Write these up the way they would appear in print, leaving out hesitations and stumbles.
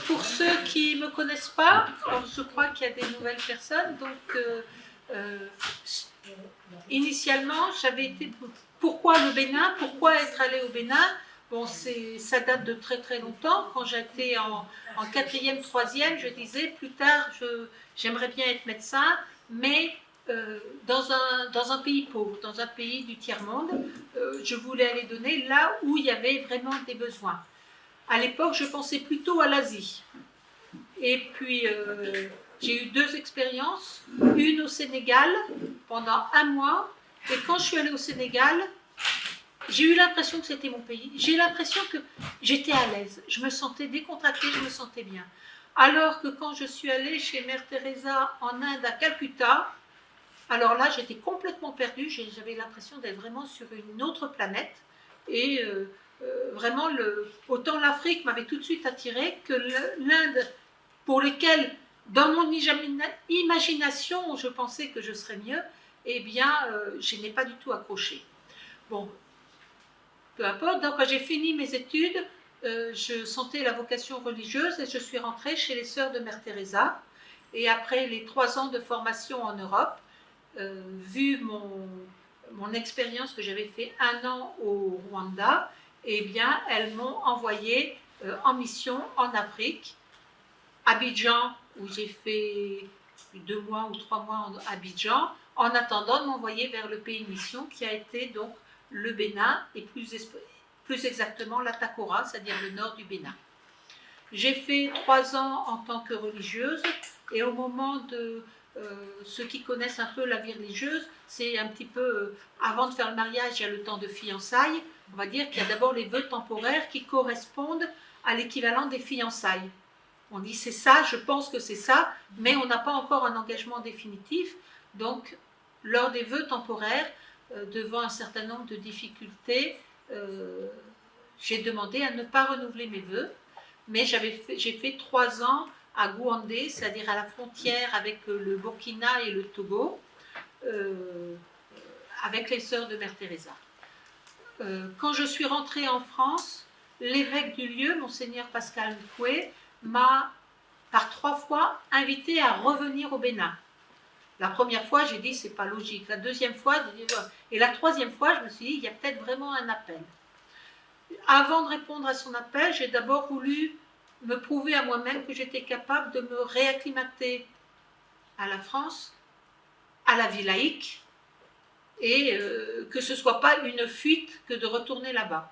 pour ceux qui ne me connaissent pas, je crois qu'il y a des nouvelles personnes, donc initialement, j'avais été... Pourquoi le Bénin? Pourquoi être allée au Bénin? Bon, ça date de très très longtemps. Quand j'étais en 4e, 3e, je disais plus tard, j'aimerais bien être médecin, mais dans un pays pauvre, dans un pays du tiers-monde. Je voulais aller donner là où il y avait vraiment des besoins. À l'époque, je pensais plutôt à l'Asie. Et puis, j'ai eu 2 expériences. Une au Sénégal, pendant 1 mois. Et quand je suis allée au Sénégal, j'ai eu l'impression que c'était mon pays. J'ai eu l'impression que j'étais à l'aise. Je me sentais décontractée, je me sentais bien. Alors que quand je suis allée chez Mère Teresa en Inde, à Calcutta, alors là, j'étais complètement perdue. J'avais l'impression d'être vraiment sur une autre planète. Et vraiment, autant l'Afrique m'avait tout de suite attirée que l'Inde, pour lesquels, dans mon imagination, je pensais que je serais mieux, eh bien, je n'ai pas du tout accroché. Bon, peu importe. Donc, quand j'ai fini mes études, je sentais la vocation religieuse et je suis rentrée chez les sœurs de Mère Teresa. Et après les 3 ans de formation en Europe, vu mon expérience que j'avais fait 1 an au Rwanda, eh bien, elles m'ont envoyée en mission en Afrique. Abidjan, où j'ai fait 2 mois ou 3 mois à Abidjan, en attendant de m'envoyer vers le pays de mission qui a été donc le Bénin et plus exactement la Takora, c'est-à-dire le nord du Bénin. J'ai fait 3 ans en tant que religieuse et au moment de ceux qui connaissent un peu la vie religieuse, c'est un petit peu avant de faire le mariage, il y a le temps de fiançailles. On va dire qu'il y a d'abord les vœux temporaires qui correspondent à l'équivalent des fiançailles. On dit c'est ça, je pense que c'est ça, mais on n'a pas encore un engagement définitif. Donc, lors des vœux temporaires, devant un certain nombre de difficultés, j'ai demandé à ne pas renouveler mes vœux, mais j'ai fait 3 ans à Gouandé, c'est-à-dire à la frontière avec le Burkina et le Togo, avec les sœurs de Mère Teresa. Quand je suis rentrée en France, l'évêque du lieu, Monseigneur Pascal Nkoué, m'a par 3 fois invité à revenir au Bénin. La première fois, j'ai dit c'est pas logique. La deuxième fois, j'ai dit voilà. Et la 3e fois, je me suis dit il y a peut-être vraiment un appel. Avant de répondre à son appel, j'ai d'abord voulu me prouver à moi-même que j'étais capable de me réacclimater à la France, à la vie laïque, et que ce ne soit pas une fuite que de retourner là-bas.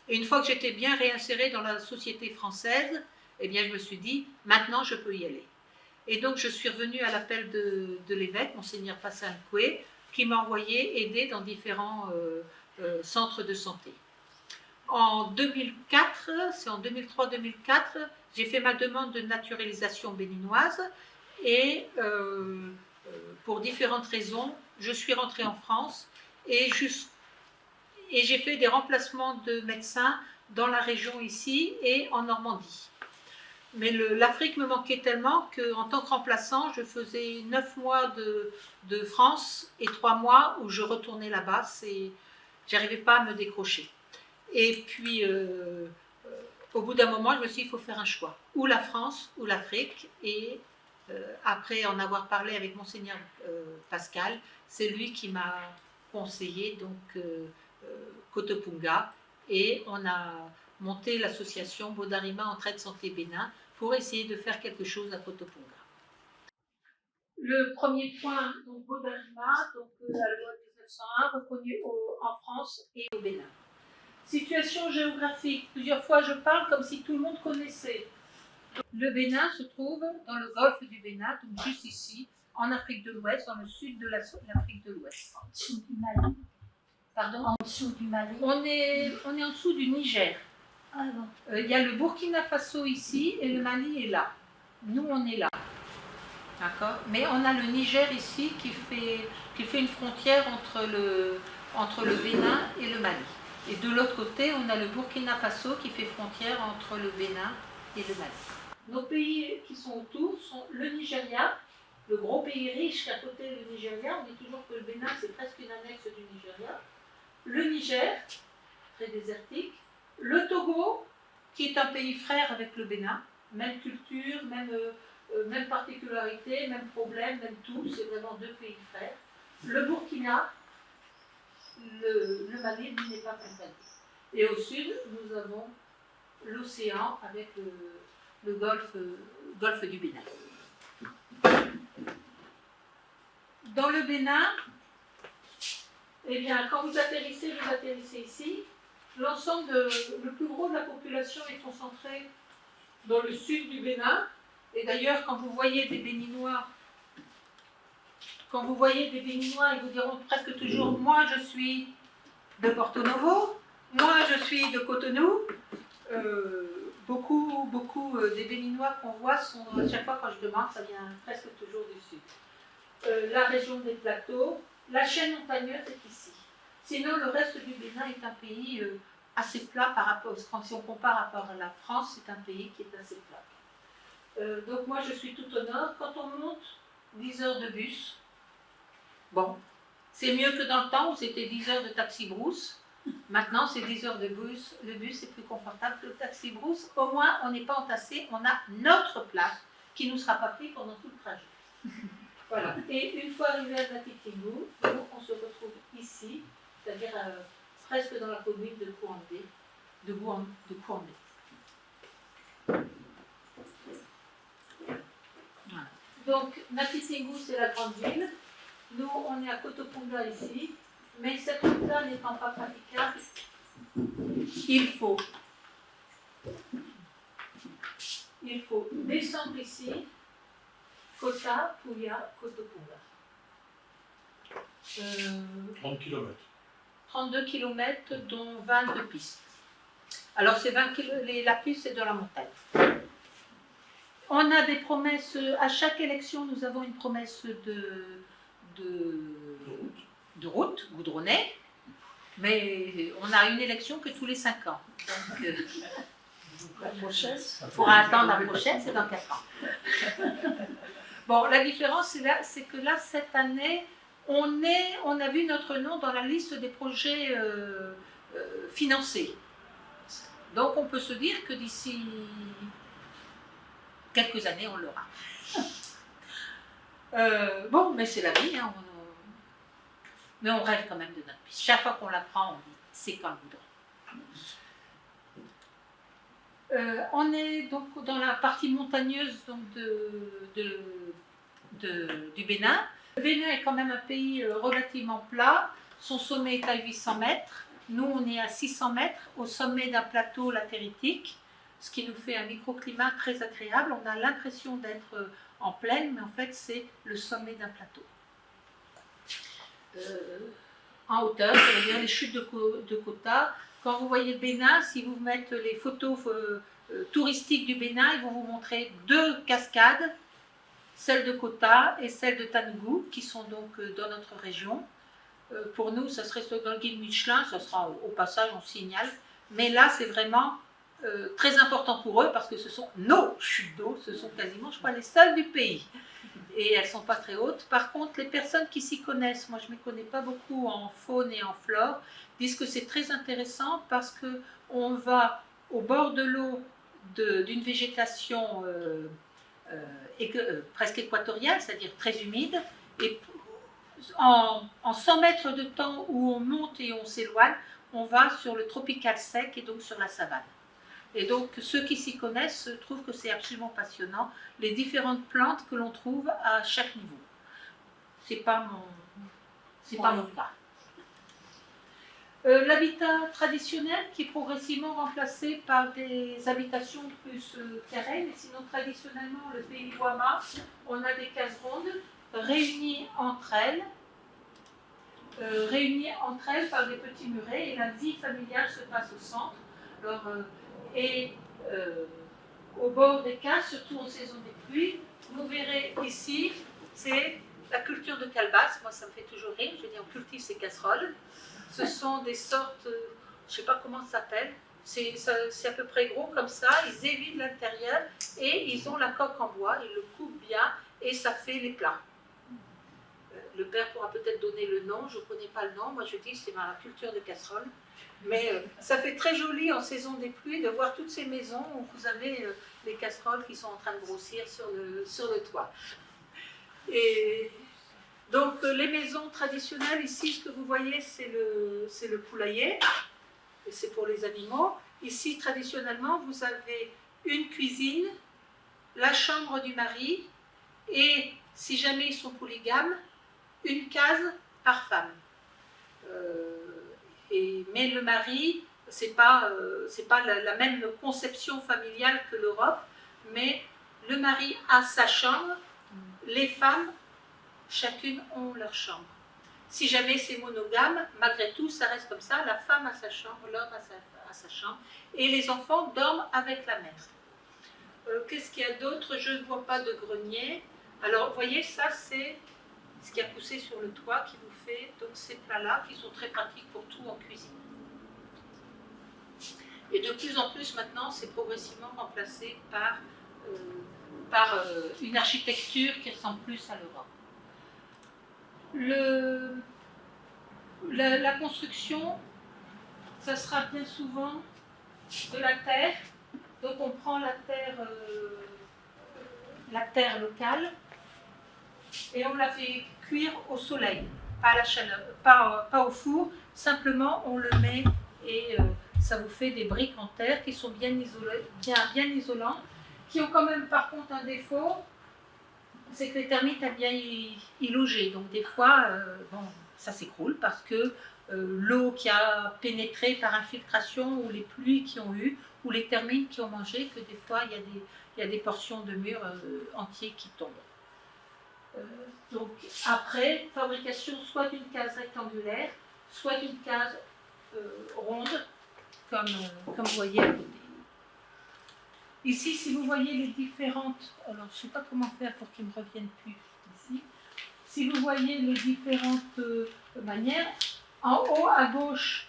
Et une fois que j'étais bien réinsérée dans la société française, eh bien, je me suis dit, maintenant, je peux y aller. Et donc, je suis revenue à l'appel de l'évêque, Monseigneur Pascal Nkoué, qui m'a envoyé aider dans différents centres de santé. En 2004, c'est en 2003-2004, j'ai fait ma demande de naturalisation béninoise et pour différentes raisons, je suis rentrée en France et j'ai fait des remplacements de médecins dans la région ici et en Normandie. Mais l'Afrique me manquait tellement qu'en tant que remplaçant, je faisais 9 mois de France et 3 mois où je retournais là-bas. J'arrivais pas à me décrocher. Et puis, au bout d'un moment, je me suis dit, il faut faire un choix. Ou la France, ou l'Afrique. Et après en avoir parlé avec Monseigneur Pascal, c'est lui qui m'a conseillé donc Cotopunga. Et on a monté l'association Bodarima Entraide Santé Bénin pour essayer de faire quelque chose à Cotopunga. Le premier point, donc Bodarima, donc la loi de 1901, reconnue en France et au Bénin. Situation géographique, plusieurs fois je parle comme si tout le monde connaissait. Le Bénin se trouve dans le golfe du Bénin, donc juste ici, en Afrique de l'Ouest, dans le sud de l'Afrique de l'Ouest. En dessous du Mali. Pardon? En dessous du Mali. On est en dessous du Niger. Ah bon. Il y a le Burkina Faso ici et le Mali est là. Nous, on est là. D'accord? Mais on a le Niger ici qui fait une frontière entre le Bénin et le Mali. Et de l'autre côté, on a le Burkina Faso qui fait frontière entre le Bénin et le Mali. Nos pays qui sont autour sont le Nigeria, le gros pays riche qu'à côté le Nigeria. On dit toujours que le Bénin, c'est presque une annexe du Nigeria. Le Niger, très désertique. Le Togo, qui est un pays frère avec le Bénin. même culture, même particularité, même problème, même tout. C'est vraiment deux pays frères. Le Burkina, le Mali, lui, n'est pas frontalier. Et au sud, nous avons l'océan avec le golfe du Bénin. Dans le Bénin, eh bien, quand vous atterrissez ici. Le plus gros de la population est concentré dans le sud du Bénin. Et d'ailleurs, quand vous voyez des Béninois, ils vous diront presque toujours « moi je suis de Porto Novo, moi je suis de Cotonou ». Beaucoup des Béninois qu'on voit sont, à chaque fois quand je demande, ça vient presque toujours du sud. La région des plateaux, la chaîne montagneuse est ici. Sinon, le reste du Bénin est un pays assez plat par rapport, si on compare à la France, c'est un pays qui est assez plat. Donc moi, je suis tout au nord. Quand on monte 10 heures de bus, bon, c'est mieux que dans le temps où c'était 10 heures de taxi-brousse. Maintenant, c'est 10 heures de bus. Le bus est plus confortable que le taxi-brousse. Au moins, on n'est pas entassé, on a notre place qui ne nous sera pas prise pendant tout le trajet. Voilà. Et une fois arrivé à Natitingou, on se retrouve ici, c'est-à-dire presque dans la commune de Kouandé. Voilà. Donc, Natitingou, c'est la grande ville. Nous, on est à Kotopunga ici, mais cette route-là n'étant pas praticable, il faut descendre ici, Kota, Puya, Kotopunga. 30 km. 32 km, dont 20 de pistes. Alors, c'est 20 la piste, c'est dans la montagne. On a des promesses, à chaque élection, nous avons une promesse de route goudronnée, mais on a une élection que tous les 5 ans. Donc, la prochaine, il faudra attendre la prochaine, c'est dans 4 ans. Bon, la différence, c'est que là, cette année, on a vu notre nom dans la liste des projets financés. Donc, on peut se dire que d'ici quelques années, on l'aura. Bon, mais c'est la vie, hein, mais on rêve quand même de notre piste. Chaque fois qu'on la prend, on dit c'est quand goudron. On est donc dans la partie montagneuse donc, du Bénin. Le Bénin est quand même un pays relativement plat. Son sommet est à 800 mètres. Nous, on est à 600 mètres au sommet d'un plateau latéritique, ce qui nous fait un microclimat très agréable. On a l'impression d'être en plaine, mais en fait, c'est le sommet d'un plateau. En hauteur, ça veut dire les chutes de Kota. Quand vous voyez le Bénin, si vous mettez les photos touristiques du Bénin, ils vont vous montrer 2 cascades, celle de Kota et celle de Tanougou, qui sont donc dans notre région. Pour nous, ça serait dans le guide Michelin, ça sera au passage, on signale. Mais là, c'est vraiment très important pour eux parce que ce sont nos chutes d'eau, ce sont quasiment, je crois, les seules du pays. Et elles ne sont pas très hautes. Par contre, les personnes qui s'y connaissent, moi je ne m'y connais pas beaucoup en faune et en flore, disent que c'est très intéressant parce qu'on va au bord de l'eau d'une végétation presque équatoriale, c'est-à-dire très humide, et en 100 mètres de temps où on monte et on s'éloigne, on va sur le tropical sec et donc sur la savane. Et donc, ceux qui s'y connaissent trouvent que c'est absolument passionnant, les différentes plantes que l'on trouve à chaque niveau. C'est pas mon cas. L'habitat traditionnel qui est progressivement remplacé par des habitations plus terrestres, mais sinon traditionnellement, le pays Wama, on a des cases rondes réunies entre elles par des petits murets, et la vie familiale se passe au centre. Alors, au bord des cases, surtout en saison des pluies, vous verrez ici, c'est la culture de calebasse. Moi, ça me fait toujours rire. Je dis, on cultive ces casseroles. Ce sont des sortes, je ne sais pas comment ça s'appelle, c'est à peu près gros comme ça. Ils évident l'intérieur et ils ont la coque en bois. Ils le coupent bien et ça fait les plats. Le père pourra peut-être donner le nom, je ne connais pas le nom, moi je dis c'est ma culture de casserole. Mais ça fait très joli en saison des pluies de voir toutes ces maisons où vous avez les casseroles qui sont en train de grossir sur le toit. Et donc les maisons traditionnelles, ici ce que vous voyez c'est le poulailler, et c'est pour les animaux. Ici traditionnellement vous avez une cuisine, la chambre du mari et si jamais ils sont polygames, une case par femme. Mais le mari, c'est pas la même conception familiale que l'Europe, mais le mari a sa chambre, les femmes, chacune ont leur chambre. Si jamais c'est monogame, malgré tout, ça reste comme ça, la femme a sa chambre, l'homme a sa chambre, et les enfants dorment avec la mère. Qu'est-ce qu'il y a d'autre? Je ne vois pas de grenier. Alors, vous voyez, ça c'est ce qui a poussé sur le toit qui vous fait donc ces plats-là qui sont très pratiques pour tout en cuisine. Et de plus en plus maintenant, c'est progressivement remplacé par une architecture qui ressemble plus à l'Europe. La construction, ça sera bien souvent de la terre. Donc on prend la terre locale et on la fait cuire au soleil, pas à la chaleur, pas au four, simplement on le met et ça vous fait des briques en terre qui sont bien isolantes, qui ont quand même par contre un défaut, c'est que les termites aiment bien y loger. Donc des fois, ça s'écroule parce que l'eau qui a pénétré par infiltration ou les pluies qui ont eu, ou les termites qui ont mangé, que des fois il y a des portions de murs entiers qui tombent. Donc après, fabrication soit d'une case rectangulaire, soit d'une case ronde, comme vous voyez à côté. Ici, si vous voyez les différentes... Alors, je ne sais pas comment faire pour qu'ils ne me reviennent plus ici. Si vous voyez les différentes manières, en haut à gauche,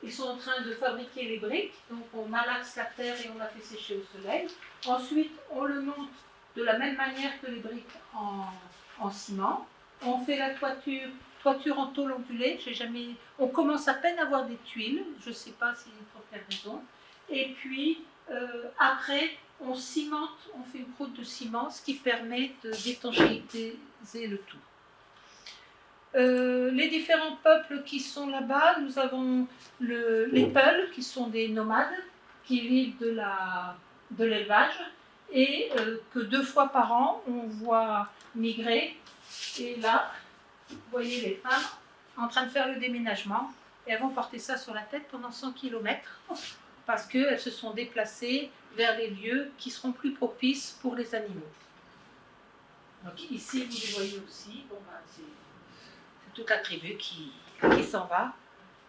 ils sont en train de fabriquer les briques. Donc, on malaxe la terre et on la fait sécher au soleil. Ensuite, on le monte de la même manière que les briques en ciment. On fait la toiture en tôle ondulée. On commence à peine à avoir des tuiles. Je ne sais pas si pour quelle raison. Et puis, après, on cimente, on fait une croûte de ciment, ce qui permet d'étanchéiser le tout. Les différents peuples qui sont là-bas, nous avons les Peuls, qui sont des nomades, qui vivent de l'élevage, et que 2 fois par an, on voit migrer. Et là, vous voyez les femmes en train de faire le déménagement, et elles vont porter ça sur la tête pendant 100 km, parce qu'elles se sont déplacées vers les lieux qui seront plus propices pour les animaux. Donc ici, vous les voyez aussi, c'est toute la tribu qui s'en va,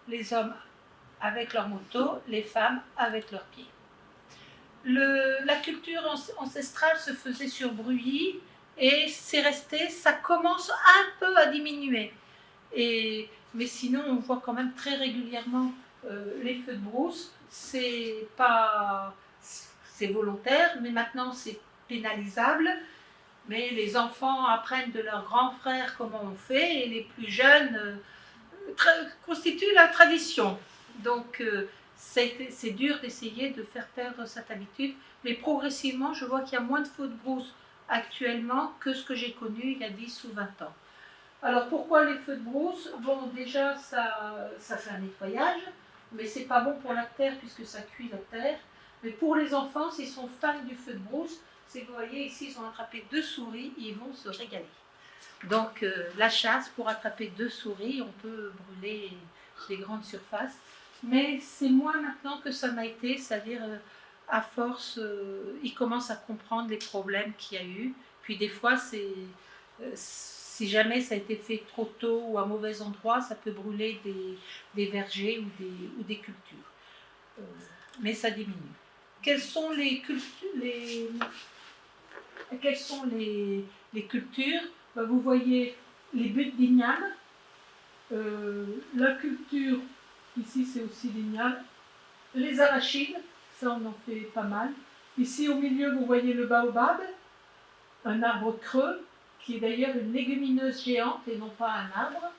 les hommes avec leur moto, les femmes avec leurs pieds. La culture ancestrale se faisait sur brûlis et c'est resté, ça commence un peu à diminuer. Mais sinon, on voit quand même très régulièrement les feux de brousse. C'est volontaire, mais maintenant c'est pénalisable. Mais les enfants apprennent de leurs grands frères comment on fait, et les plus jeunes constituent la tradition. Donc c'est dur d'essayer de faire perdre cette habitude, mais progressivement, je vois qu'il y a moins de feux de brousse actuellement que ce que j'ai connu il y a 10 ou 20 ans. Alors pourquoi les feux de brousse? Bon, déjà, ça fait un nettoyage, mais c'est pas bon pour la terre puisque ça cuit la terre. Mais pour les enfants, s'ils sont fans du feu de brousse, c'est que vous voyez ici, ils ont attrapé 2 souris, ils vont se régaler. Donc la chasse, pour attraper 2 souris, on peut brûler des grandes surfaces. Mais c'est moins maintenant que ça m'a été, c'est-à-dire à force, ils commencent à comprendre les problèmes qu'il y a eu. Puis des fois, si jamais ça a été fait trop tôt ou à mauvais endroit, ça peut brûler des vergers ou des cultures. Mais ça diminue. Quelles sont les cultures? Vous voyez les buttes d'igname. La culture, ici c'est aussi l'igname. Les arachides, ça on en fait pas mal. Ici au milieu, vous voyez le baobab. un arbre creux, qui est d'ailleurs une légumineuse géante et non pas un arbre.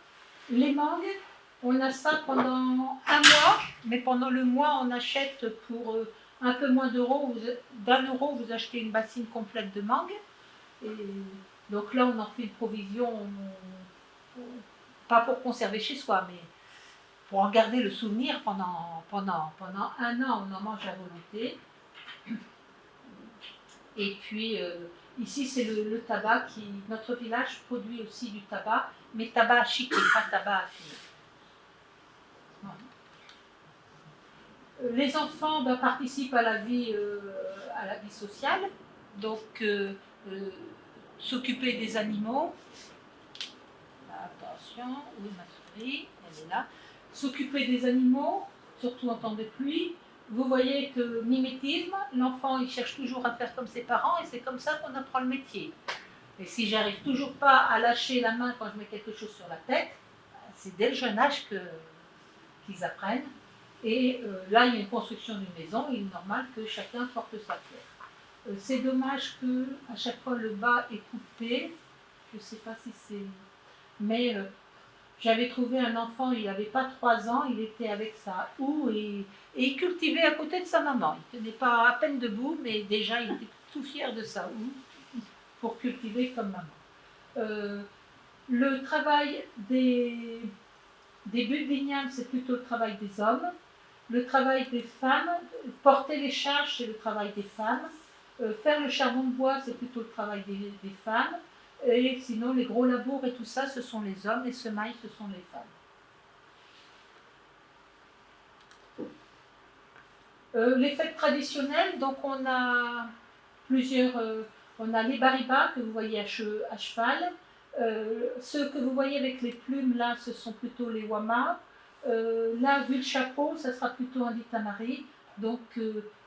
Les mangues, on a ça pendant un mois, mais pendant le mois, on achète pour un peu moins d'1 euro, vous achetez une bassine complète de mangues. Et donc là, on en fait une provision, pas pour conserver chez soi, mais pour en garder le souvenir pendant un an, on en mange à volonté. Et puis ici, c'est le tabac notre village produit aussi du tabac, mais tabac à chiquer, pas tabac à fumer. Voilà. Les enfants participent à la vie sociale, donc s'occuper des animaux. Attention, oui, ma souris, elle est là. S'occuper des animaux, surtout en temps de pluie. Vous voyez que mimétisme, l'enfant il cherche toujours à faire comme ses parents et c'est comme ça qu'on apprend le métier. Et si j'arrive toujours pas à lâcher la main quand je mets quelque chose sur la tête, c'est dès le jeune âge qu'ils apprennent. Et là, il y a une construction d'une maison, il est normal que chacun porte sa pierre. C'est dommage que à chaque fois le bas est coupé. Je ne sais pas si c'est... Mais j'avais trouvé un enfant, il n'avait pas 3 ans, il était avec sa houe et il cultivait à côté de sa maman. Il ne tenait pas à peine debout, mais déjà il était tout fier de sa houe pour cultiver comme maman. Le travail des budbiniales, c'est plutôt le travail des hommes. Le travail des femmes, porter les charges, c'est le travail des femmes. Faire le charbon de bois, c'est plutôt le travail des femmes. Et sinon, les gros labours et tout ça, ce sont les hommes, les semailles, ce sont les femmes. Les fêtes traditionnelles, donc on a plusieurs, on a les baribas que vous voyez à cheval. Ceux que vous voyez avec les plumes, là, ce sont plutôt les wamas. Là, vu le chapeau, ça sera plutôt un ditamari. Donc,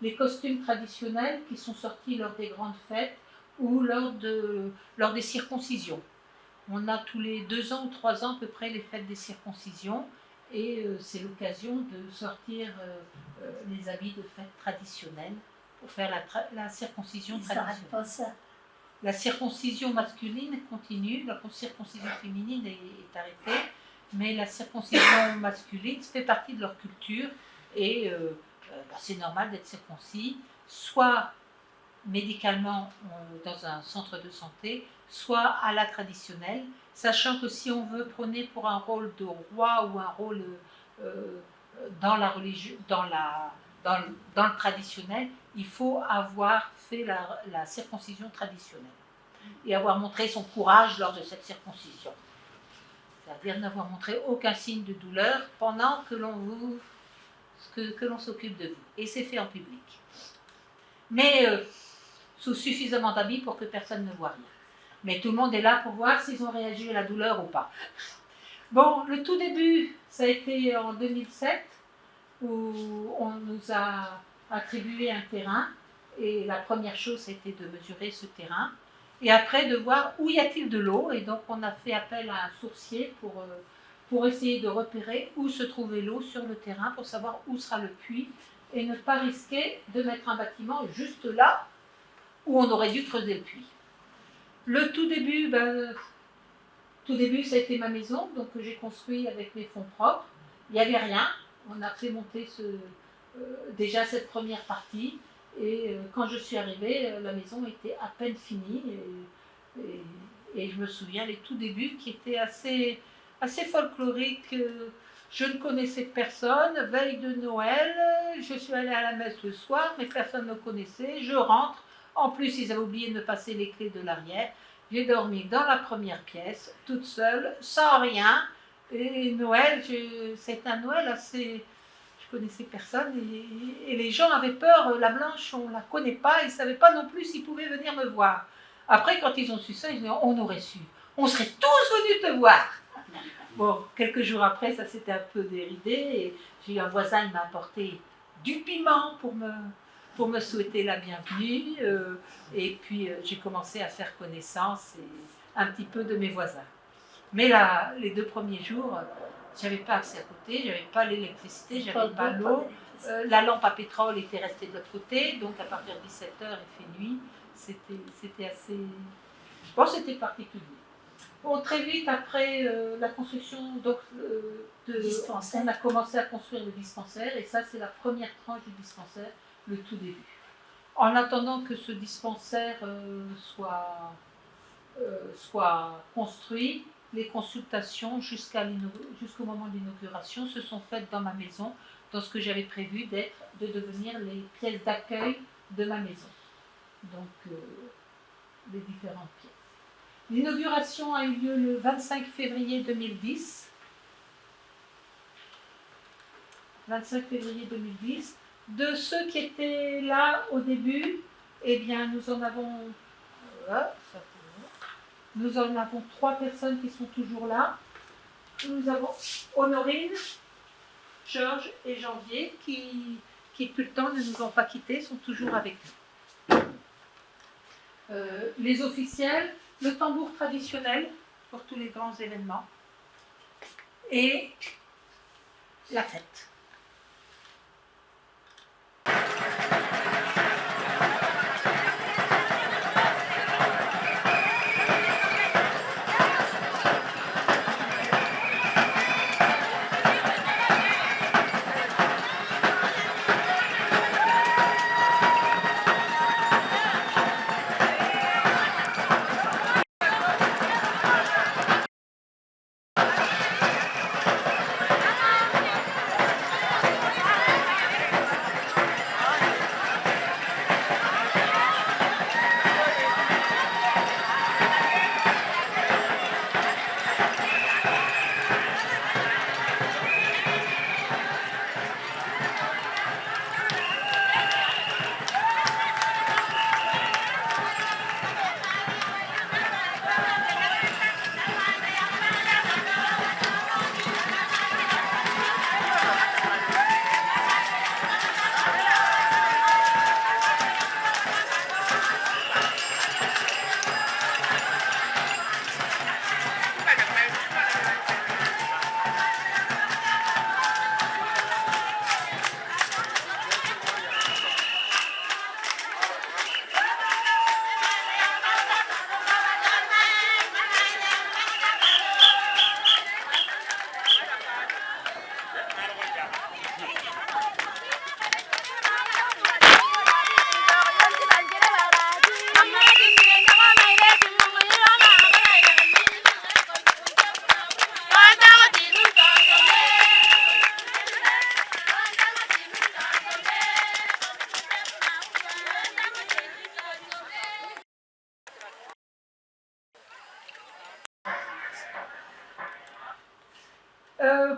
les costumes traditionnels qui sont sortis lors des grandes fêtes ou lors des circoncisions. On a tous les 2 ans ou 3 ans à peu près les fêtes des circoncisions et c'est l'occasion de sortir les habits de fête traditionnels pour faire la circoncision traditionnelle. Pas ça. La circoncision masculine continue, la circoncision féminine est arrêtée, mais la circoncision masculine fait partie de leur culture et c'est normal d'être circoncis, soit médicalement dans un centre de santé, soit à la traditionnelle, sachant que si on veut prôner pour un rôle de roi ou un rôle dans la religion, dans le traditionnel, il faut avoir fait la circoncision traditionnelle et avoir montré son courage lors de cette circoncision. C'est-à-dire n'avoir montré aucun signe de douleur pendant que l'on s'occupe de vous. Et c'est fait en public. Mais sous suffisamment d'habits pour que personne ne voit rien. Mais tout le monde est là pour voir s'ils ont réagi à la douleur ou pas. Bon, le tout début, ça a été en 2007, où on nous a attribué un terrain, et la première chose, c'était de mesurer ce terrain, et après de voir où y a-t-il de l'eau, et donc on a fait appel à un sourcier pour essayer de repérer où se trouvait l'eau sur le terrain, pour savoir où sera le puits, et ne pas risquer de mettre un bâtiment juste là, où on aurait dû creuser le puits. Le tout début, ça a été ma maison, donc que j'ai construit avec mes fonds propres. Il n'y avait rien. On a fait monter déjà cette première partie. Et quand je suis arrivée, la maison était à peine finie. Et je me souviens les tout débuts qui étaient assez folkloriques. Je ne connaissais personne. Veille de Noël, je suis allée à la messe le soir, mais personne ne me connaissait. Je rentre. En plus, ils avaient oublié de me passer les clés de l'arrière. J'ai dormi dans la première pièce, toute seule, sans rien. Et Noël, c'est un Noël assez... Je connaissais personne et les gens avaient peur. La Blanche, on ne la connaît pas. Ils ne savaient pas non plus s'ils pouvaient venir me voir. Après, quand ils ont su ça, ils ont dit, on aurait su. On serait tous venus te voir. Bon, quelques jours après, ça s'était un peu déridé. Et j'ai eu un voisin, il m'a apporté du piment pour me souhaiter la bienvenue. Et puis, j'ai commencé à faire connaissance un petit peu de mes voisins. Mais là, les 2 premiers jours, j'avais pas accès à côté, j'avais pas l'électricité, j'avais pas l'eau. La lampe à pétrole était restée de l'autre côté, donc à partir de 17h, il fait nuit. C'était assez... Bon, c'était particulier. Bon, très vite après la construction, donc, Dispensaire. on a commencé à construire le dispensaire, et ça, c'est la première tranche du dispensaire, le tout début. En attendant que ce dispensaire soit construit, les consultations jusqu'au moment de l'inauguration se sont faites dans ma maison, dans ce que j'avais prévu de devenir les pièces d'accueil de ma maison. Donc, les différentes pièces. L'inauguration a eu lieu le 25 février 2010. 25 février 2010. De ceux qui étaient là au début, eh bien, nous en avons 3 personnes qui sont toujours là. Nous avons Honorine, Georges et Janvier qui depuis le temps ne nous ont pas quittés, sont toujours avec nous. Les officiels, le tambour traditionnel pour tous les grands événements et la fête.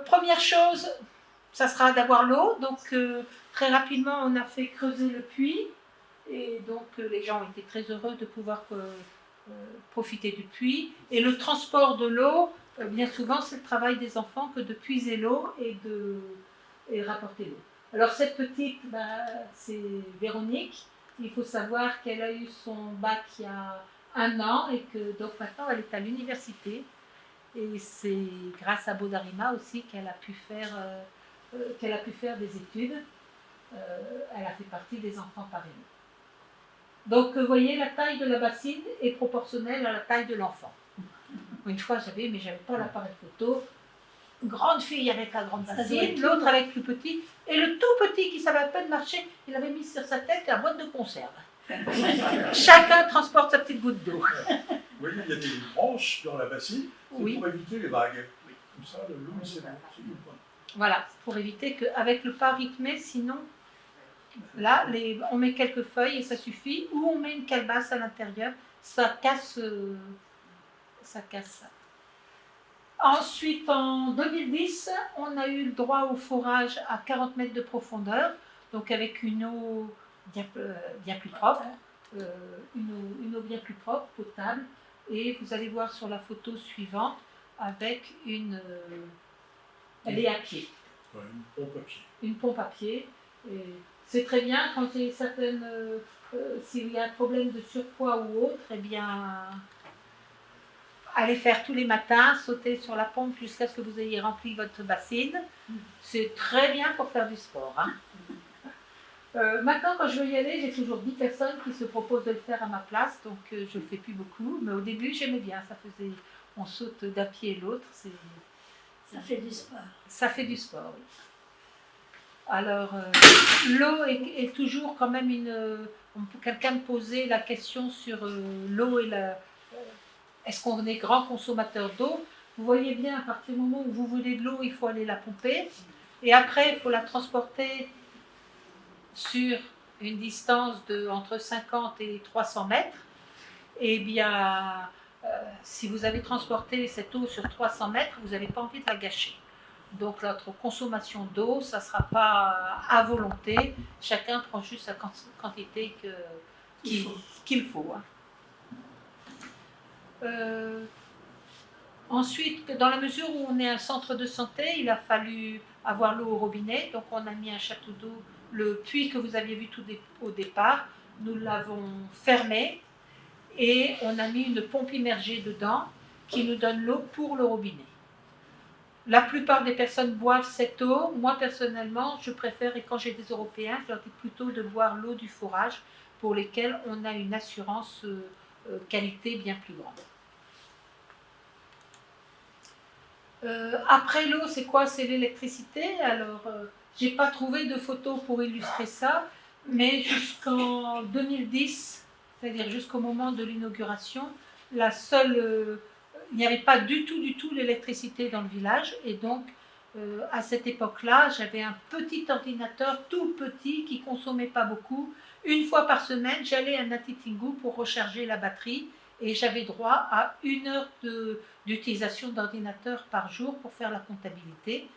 Première chose, ça sera d'avoir l'eau. Donc très rapidement, on a fait creuser le puits. Et donc les gens ont été très heureux de pouvoir profiter du puits. Et le transport de l'eau, bien souvent, c'est le travail des enfants que de puiser l'eau et rapporter l'eau. Alors cette petite, c'est Véronique. Il faut savoir qu'elle a eu son bac il y a 1 an et que donc maintenant elle est à l'université. Et c'est grâce à Bodarima aussi qu'elle a pu faire des études. Elle a fait partie des enfants parrainés. Donc vous voyez, la taille de la bassine est proportionnelle à la taille de l'enfant. Une fois j'avais pas l'appareil photo. Grande fille avec la grande bassine, l'autre avec plus petit, et le tout petit qui savait à peine marcher, il avait mis sur sa tête la boîte de conserve. Chacun transporte sa petite goutte d'eau. Oui, il y a des branches dans la bassine pour éviter les vagues. Comme ça, l'eau, c'est bon. Voilà, pour éviter qu'avec le pas rythmé, sinon, là, on met quelques feuilles et ça suffit, ou on met une calebasse à l'intérieur, ça casse ça. Ensuite, en 2010, on a eu le droit au forage à 40 mètres de profondeur, donc avec une eau bien plus propre, une eau bien plus propre, potable, et vous allez voir sur la photo suivante avec elle est à pied. Ouais, une pompe à pied. Une pompe à pied. C'est très bien quand il y a s'il y a un problème de surpoids ou autre, eh bien, allez faire tous les matins, sauter sur la pompe jusqu'à ce que vous ayez rempli votre bassine. C'est très bien pour faire du sport. Hein. Maintenant, quand je veux y aller, j'ai toujours 10 personnes qui se proposent de le faire à ma place, donc je ne le fais plus beaucoup. Mais au début, j'aimais bien. On saute d'un pied à l'autre. Ça fait du sport. Ça fait du sport, oui. Alors, l'eau est toujours quand même quelqu'un me posait la question sur l'eau et est-ce qu'on est grand consommateur d'eau. Vous voyez bien, à partir du moment où vous voulez de l'eau, il faut aller la pomper. Et après, il faut la transporter sur une distance entre 50 et 300 mètres. Et bien, si vous avez transporté cette eau sur 300 mètres, vous n'avez pas envie de la gâcher. Donc notre consommation d'eau, ça ne sera pas à volonté. Chacun prend juste la quantité qu'il faut. Ensuite, dans la mesure où on est un centre de santé, il a fallu avoir l'eau au robinet. Donc on a mis un château d'eau, le puits que vous aviez vu tout au départ, nous l'avons fermé et on a mis une pompe immergée dedans qui nous donne l'eau pour le robinet. La plupart des personnes boivent cette eau. Moi, personnellement, je préfère, et quand j'ai des Européens, je leur dis plutôt de boire l'eau du forage pour lesquels on a une assurance qualité bien plus grande. Après l'eau, c'est quoi? C'est l'électricité. Alors, j'ai pas trouvé de photos pour illustrer ça, mais jusqu'en 2010, c'est-à-dire jusqu'au moment de l'inauguration, il n'y avait pas du tout l'électricité dans le village, et donc à cette époque-là, j'avais un petit ordinateur tout petit qui consommait pas beaucoup. Une fois par semaine, j'allais à Ngati-Tingu pour recharger la batterie, et j'avais droit à 1 heure d'utilisation d'ordinateur par jour pour faire la comptabilité.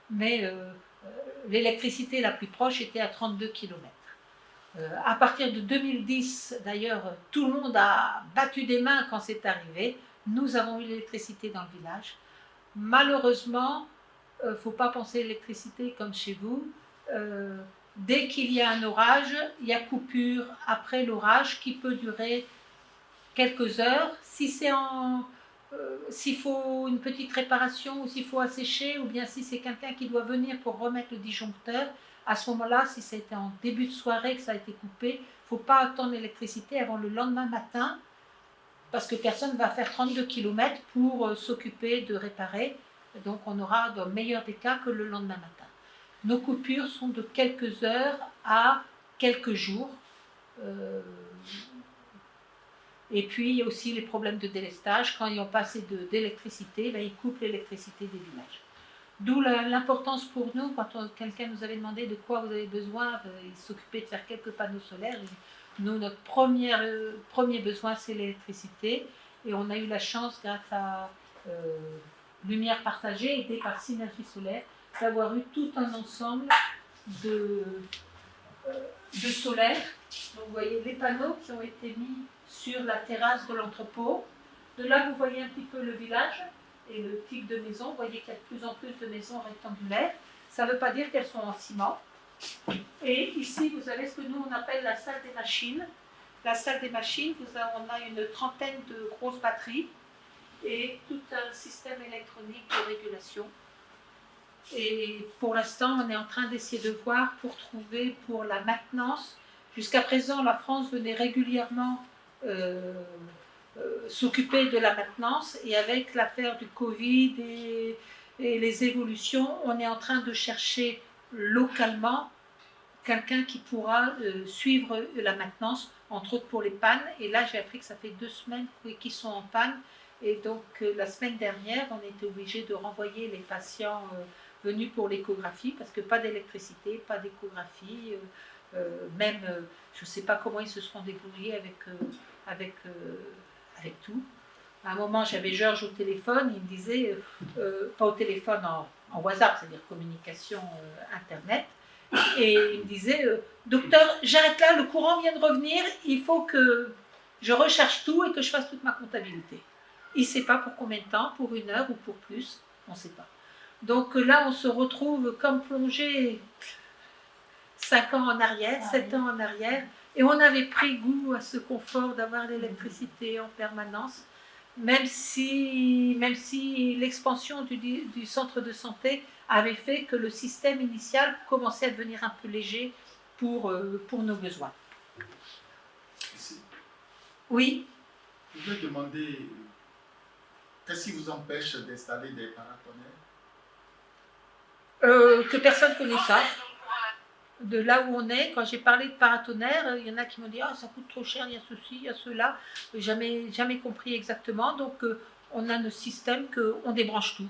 Mais l'électricité la plus proche était à 32 km. À partir de 2010, d'ailleurs, tout le monde a battu des mains quand c'est arrivé. Nous avons eu l'électricité dans le village. Malheureusement, il ne faut pas penser à l'électricité comme chez vous. Dès qu'il y a un orage, il y a coupure après l'orage qui peut durer quelques heures. S'il faut une petite réparation ou s'il faut assécher, ou bien si c'est quelqu'un qui doit venir pour remettre le disjoncteur, à ce moment-là, si c'était en début de soirée que ça a été coupé, il ne faut pas attendre l'électricité avant le lendemain matin, parce que personne ne va faire 32 km pour s'occuper de réparer. Donc on aura dans le meilleur des cas que le lendemain matin. Nos coupures sont de quelques heures à quelques jours. Et puis il y a aussi les problèmes de délestage. Quand ils n'ont pas assez d'électricité, ils coupent l'électricité des villages. D'où l'importance pour nous, quand quelqu'un nous avait demandé de quoi vous avez besoin, il s'occupait de faire quelques panneaux solaires. Nous, notre premier besoin, c'est l'électricité. Et on a eu la chance, grâce à Lumière Partagée, aidée par Synergie Solaire, d'avoir eu tout un ensemble de solaires. Donc, vous voyez les panneaux qui ont été mis sur la terrasse de l'entrepôt. De là, vous voyez un petit peu le village et le type de maison. Vous voyez qu'il y a de plus en plus de maisons rectangulaires. Ça ne veut pas dire qu'elles sont en ciment. Et ici, vous avez ce que nous, on appelle la salle des machines. La salle des machines, on a une trentaine de grosses batteries et tout un système électronique de régulation. Et pour l'instant, on est en train d'essayer de voir pour trouver pour la maintenance. Jusqu'à présent, la France venait régulièrement s'occuper de la maintenance, et avec l'affaire du Covid et les évolutions, on est en train de chercher localement quelqu'un qui pourra suivre la maintenance, entre autres pour les pannes. Et là, j'ai appris que ça fait 2 semaines qu'ils sont en panne, et donc la semaine dernière, on était obligé de renvoyer les patients venus pour l'échographie, parce que pas d'électricité, pas d'échographie, même je ne sais pas comment ils se seront débrouillés avec tout. À un moment, j'avais Georges au téléphone, il me disait, pas au téléphone en WhatsApp, c'est-à-dire communication Internet, et il me disait, docteur, j'arrête là, le courant vient de revenir, il faut que je recharge tout et que je fasse toute ma comptabilité. Il ne sait pas pour combien de temps, pour 1 heure ou pour plus, on ne sait pas. Donc là, on se retrouve comme plongé 5 ans en arrière, 7 ans en arrière, et on avait pris goût à ce confort d'avoir l'électricité en permanence, même si l'expansion du centre de santé avait fait que le système initial commençait à devenir un peu léger pour nos besoins. Ici, Oui. je voulais demander, qu'est-ce qui vous empêche d'installer des paratonnerres? Que personne ne connaît ça. De là où on est, quand j'ai parlé de paratonnerre, il y en a qui m'ont dit ah, ça coûte trop cher, il y a ceci, il y a cela. Jamais compris exactement. Donc, on a le système qu'on débranche tout.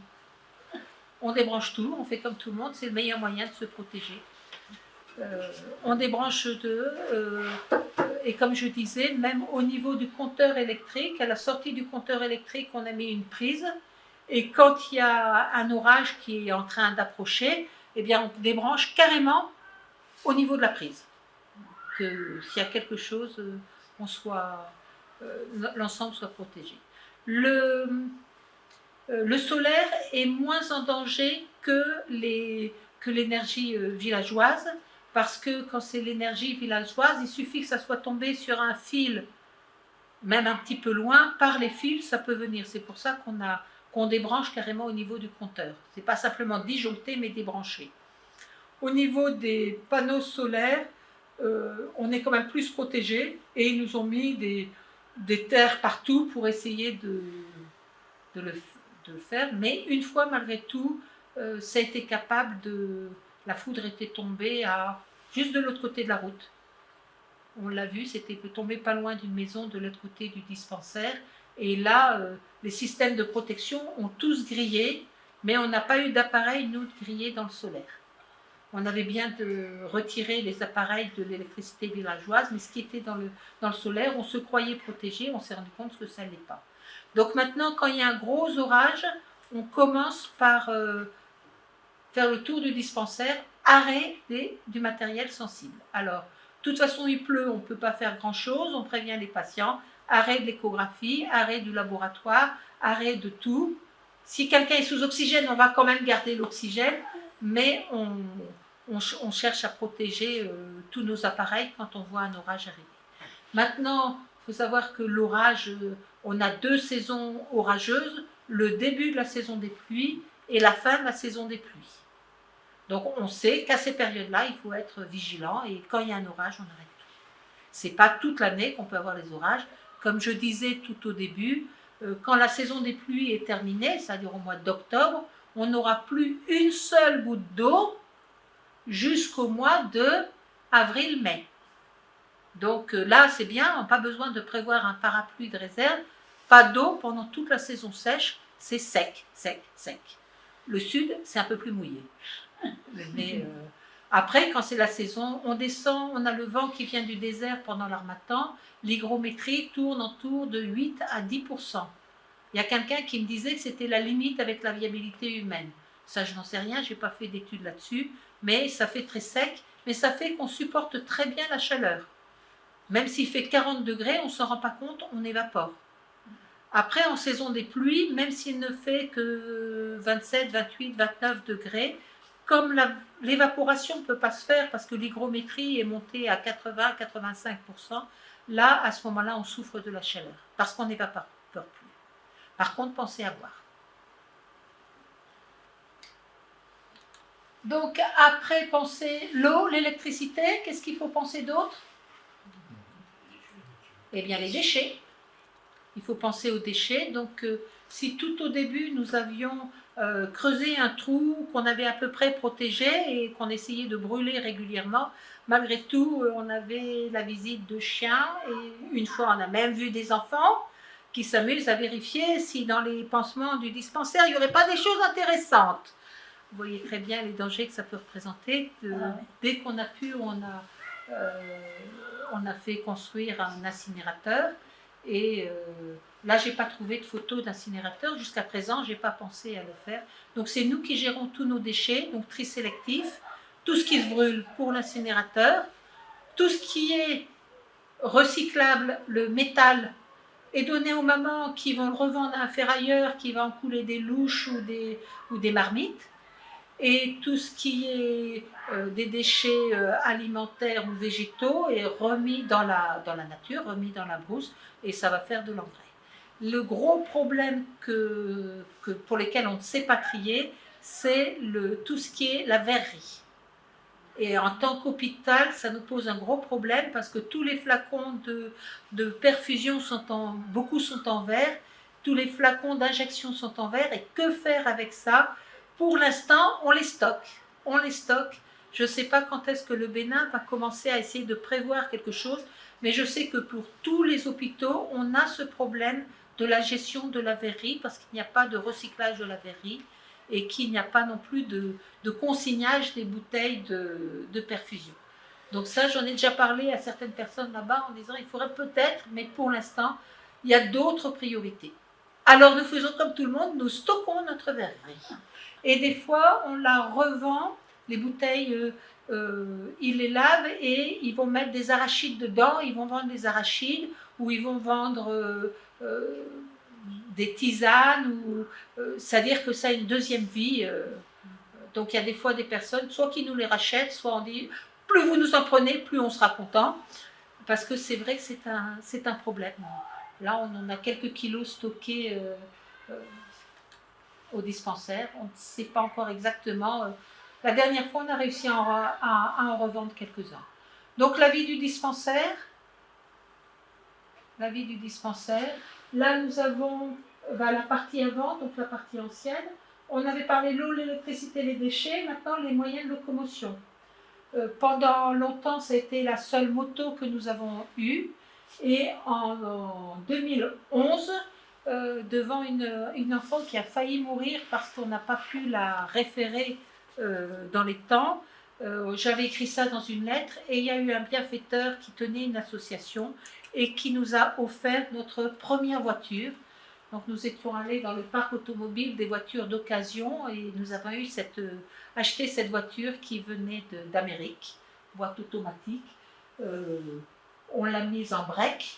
On débranche tout, on fait comme tout le monde, c'est le meilleur moyen de se protéger. On débranche et comme je disais, même au niveau du compteur électrique, à la sortie du compteur électrique, on a mis une prise. Et quand il y a un orage qui est en train d'approcher, eh bien, on débranche carrément au niveau de la prise. Que s'il y a quelque chose, l'ensemble soit protégé. Le solaire est moins en danger que l'énergie villageoise, parce que quand c'est l'énergie villageoise, il suffit que ça soit tombé sur un fil, même un petit peu loin, par les fils, ça peut venir. C'est pour ça qu'on débranche carrément au niveau du compteur. Ce n'est pas simplement disjoncter, mais débrancher. Au niveau des panneaux solaires, on est quand même plus protégé, et ils nous ont mis des terres partout pour essayer de le faire. Mais une fois, malgré tout, ça a été capable la foudre était tombée juste de l'autre côté de la route. On l'a vu, c'était tombé pas loin d'une maison de l'autre côté du dispensaire. Et là, les systèmes de protection ont tous grillé, mais on n'a pas eu d'appareil, nous, de griller dans le solaire. On avait bien de retirer les appareils de l'électricité villageoise, mais ce qui était dans le solaire, on se croyait protégé, on s'est rendu compte que ça ne l'est pas. Donc maintenant, quand il y a un gros orage, on commence par faire le tour du dispensaire, arrêt du matériel sensible. Alors, de toute façon, il pleut, on ne peut pas faire grand-chose, on prévient les patients, arrêt de l'échographie, arrêt du laboratoire, arrêt de tout. Si quelqu'un est sous oxygène, on va quand même garder l'oxygène, mais on cherche à protéger tous nos appareils quand on voit un orage arriver. Maintenant, il faut savoir que l'orage, on a 2 saisons orageuses, le début de la saison des pluies et la fin de la saison des pluies. Donc on sait qu'à ces périodes-là, il faut être vigilant, et quand il y a un orage, on arrête tout. Ce n'est pas toute l'année qu'on peut avoir les orages. Comme je disais tout au début, quand la saison des pluies est terminée, c'est-à-dire au mois d'octobre, on n'aura plus une seule goutte d'eau jusqu'au mois de avril-mai. Donc là, c'est bien, on n'a pas besoin de prévoir un parapluie de réserve. Pas d'eau pendant toute la saison sèche, c'est sec, sec, sec. Le sud, c'est un peu plus mouillé. Mais après, quand c'est la saison, on descend, on a le vent qui vient du désert pendant l'harmattan, l'hygrométrie tourne autour de 8 à 10%. Il y a quelqu'un qui me disait que c'était la limite avec la viabilité humaine. Ça, je n'en sais rien, je n'ai pas fait d'études là-dessus, mais ça fait très sec, mais ça fait qu'on supporte très bien la chaleur. Même s'il fait 40 degrés, on ne s'en rend pas compte, on évapore. Après, en saison des pluies, même s'il ne fait que 27, 28, 29 degrés, comme l'évaporation ne peut pas se faire parce que l'hygrométrie est montée à 80-85%, là, à ce moment-là, on souffre de la chaleur parce qu'on n'évapore plus. Par contre, pensez à boire. Donc, après, pensez l'eau, l'électricité. Qu'est-ce qu'il faut penser d'autre? Eh bien, les déchets. Il faut penser aux déchets. Donc, si tout au début, nous avions creusé un trou qu'on avait à peu près protégé et qu'on essayait de brûler régulièrement, malgré tout, on avait la visite de chiens. Et une fois, on a même vu des enfants qui s'amusent à vérifier si dans les pansements du dispensaire, il n'y aurait pas des choses intéressantes. Vous voyez très bien les dangers que ça peut représenter. Dès qu'on a pu, on a fait construire un incinérateur. Et là, je n'ai pas trouvé de photo d'incinérateur. Jusqu'à présent, je n'ai pas pensé à le faire. Donc, c'est nous qui gérons tous nos déchets, donc tri sélectif, tout ce qui se brûle pour l'incinérateur, tout ce qui est recyclable, le métal, est donné aux mamans qui vont le revendre à un ferrailleur qui va en couler des louches ou des marmites. Et tout ce qui est des déchets alimentaires ou végétaux est remis dans la nature, remis dans la brousse, et ça va faire de l'engrais. Le gros problème pour lesquels on ne sait pas trier, c'est tout ce qui est la verrerie. Et en tant qu'hôpital, ça nous pose un gros problème parce que tous les flacons de perfusion beaucoup sont en verre, tous les flacons d'injection sont en verre. Et que faire avec ça? Pour l'instant, on les stocke. On les stocke. Je ne sais pas quand est-ce que le Bénin va commencer à essayer de prévoir quelque chose, mais je sais que pour tous les hôpitaux, on a ce problème de la gestion de la verrerie parce qu'il n'y a pas de recyclage de la verrerie et qu'il n'y a pas non plus de consignage des bouteilles de perfusion. Donc ça, j'en ai déjà parlé à certaines personnes là-bas en disant il faudrait peut-être, mais pour l'instant, il y a d'autres priorités. Alors nous faisons comme tout le monde, nous stockons notre verrerie. Et des fois, on la revend, les bouteilles, ils les lavent et ils vont mettre des arachides dedans, ils vont vendre des arachides ou ils vont vendre des tisanes, c'est-à-dire que ça a une deuxième vie. Donc il y a des fois des personnes, soit qui nous les rachètent, soit on dit plus vous nous en prenez, plus on sera content, parce que c'est vrai que c'est un problème. Là, on en a quelques kilos stockés au dispensaire. On ne sait pas encore exactement. La dernière fois, on a réussi à en revendre quelques-uns. Donc, la vie du dispensaire. La vie du dispensaire. Là, nous avons la partie avant, donc la partie ancienne. On avait parlé de l'eau, l'électricité, les déchets. Maintenant, les moyens de locomotion. Pendant longtemps, ça a été la seule moto que nous avons eue. Et en 2011, devant une enfant qui a failli mourir parce qu'on n'a pas pu la référer dans les temps, j'avais écrit ça dans une lettre et il y a eu un bienfaiteur qui tenait une association et qui nous a offert notre première voiture. Donc nous étions allés dans le parc automobile des voitures d'occasion et nous avons acheté cette voiture qui venait d'Amérique, boîte automatique. On l'a mise en break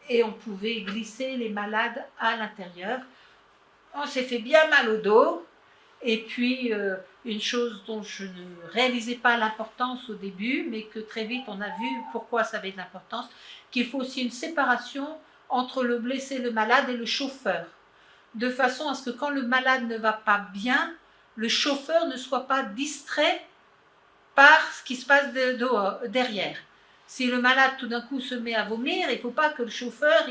et on pouvait glisser les malades à l'intérieur. On s'est fait bien mal au dos. Et puis, une chose dont je ne réalisais pas l'importance au début, mais que très vite on a vu pourquoi ça avait de l'importance, qu'il faut aussi une séparation entre le blessé, le malade et le chauffeur. De façon à ce que quand le malade ne va pas bien, le chauffeur ne soit pas distrait par ce qui se passe derrière. Si le malade tout d'un coup se met à vomir, il ne faut pas que le chauffeur